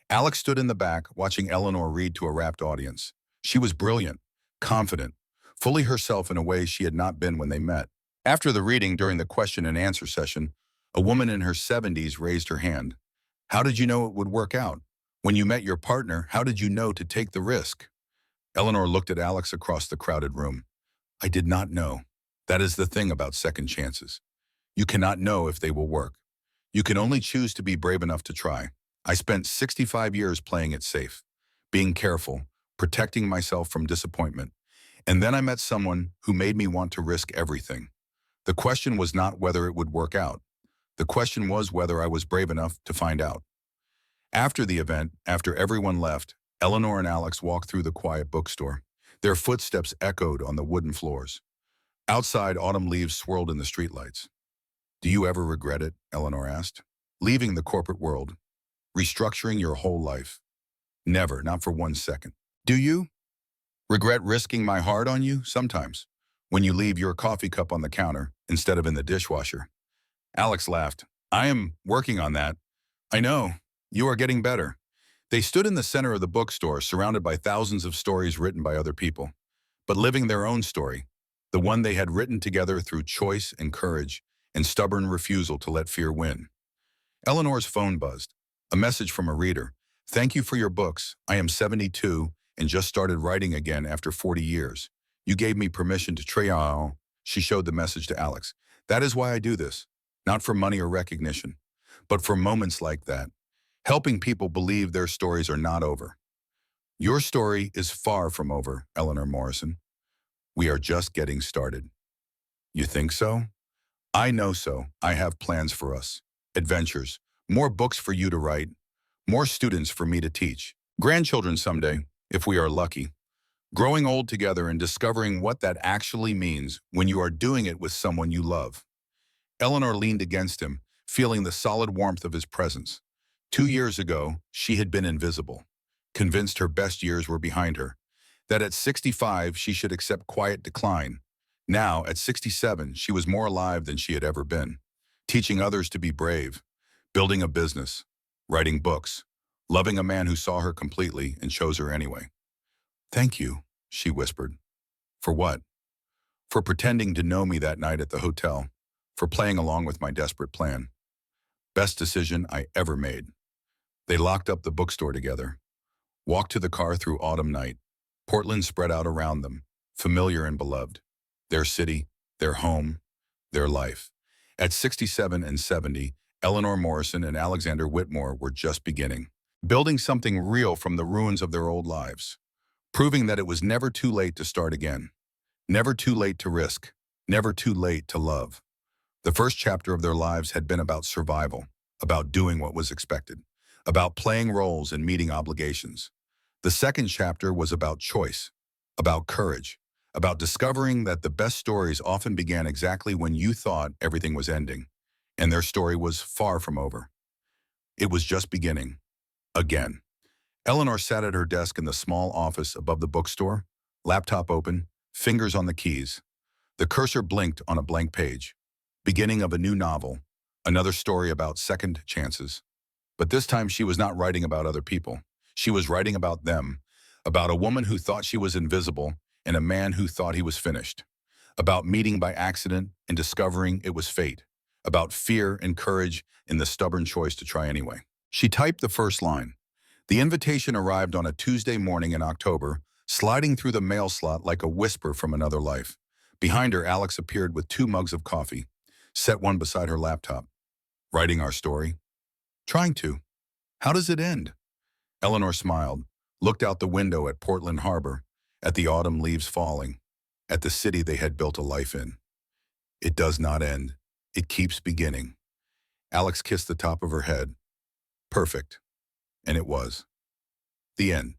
Alex stood in the back, watching Eleanor read to a rapt audience. She was brilliant, confident, fully herself in a way she had not been when they met. After the reading, during the question and answer session, a woman in her 70s raised her hand. "How did you know it would work out? When you met your partner, how did you know to take the risk?" Eleanor looked at Alex across the crowded room. "I did not know. That is the thing about second chances. You cannot know if they will work. You can only choose to be brave enough to try. I spent 65 years playing it safe, being careful, protecting myself from disappointment. And then I met someone who made me want to risk everything. The question was not whether it would work out. The question was whether I was brave enough to find out." After the event, after everyone left, Eleanor and Alex walked through the quiet bookstore. Their footsteps echoed on the wooden floors. Outside, autumn leaves swirled in the streetlights. "Do you ever regret it?" Eleanor asked. "Leaving the corporate world, restructuring your whole life?" "Never, not for 1 second. Do you?" "Regret risking my heart on you? Sometimes. When you leave your coffee cup on the counter instead of in the dishwasher." Alex laughed. "I am working on that." "I know. You are getting better." They stood in the center of the bookstore, surrounded by thousands of stories written by other people, but living their own story, the one they had written together through choice and courage and stubborn refusal to let fear win. Eleanor's phone buzzed. A message from a reader. "Thank you for your books. I am 72 and just started writing again after 40 years. You gave me permission to try." She showed the message to Alex. "That is why I do this. Not for money or recognition, but for moments like that. Helping people believe their stories are not over." "Your story is far from over, Eleanor Morrison. We are just getting started." "You think so?" "I know so. I have plans for us. Adventures. More books for you to write. More students for me to teach. Grandchildren someday, if we are lucky. Growing old together and discovering what that actually means when you are doing it with someone you love." Eleanor leaned against him, feeling the solid warmth of his presence. 2 years ago, she had been invisible, convinced her best years were behind her, that at 65 she should accept quiet decline. Now, at 67, she was more alive than she had ever been, teaching others to be brave, building a business, writing books, loving a man who saw her completely and chose her anyway. "Thank you," she whispered. "For what?" "For pretending to know me that night at the hotel, for playing along with my desperate plan. Best decision I ever made." They locked up the bookstore together, walked to the car through autumn night. Portland spread out around them, familiar and beloved. Their city, their home, their life. At 67 and 70, Eleanor Morrison and Alexander Whitmore were just beginning, building something real from the ruins of their old lives, proving that it was never too late to start again, never too late to risk, never too late to love. The first chapter of their lives had been about survival, about doing what was expected, about playing roles and meeting obligations. The second chapter was about choice, about courage, about discovering that the best stories often began exactly when you thought everything was ending, and their story was far from over. It was just beginning. Again. Eleanor sat at her desk in the small office above the bookstore, laptop open, fingers on the keys. The cursor blinked on a blank page. Beginning of a new novel, another story about second chances. But this time she was not writing about other people. She was writing about them, about a woman who thought she was invisible and a man who thought he was finished, about meeting by accident and discovering it was fate, about fear and courage in the stubborn choice to try anyway. She typed the first line. The invitation arrived on a Tuesday morning in October, sliding through the mail slot like a whisper from another life. Behind her, Alex appeared with 2 mugs of coffee, set one beside her laptop. Writing our story? Trying to. How does it end? Eleanor smiled, looked out the window at Portland Harbor, at the autumn leaves falling, at the city they had built a life in. It does not end. It keeps beginning. Alex kissed the top of her head. Perfect. And it was. The end.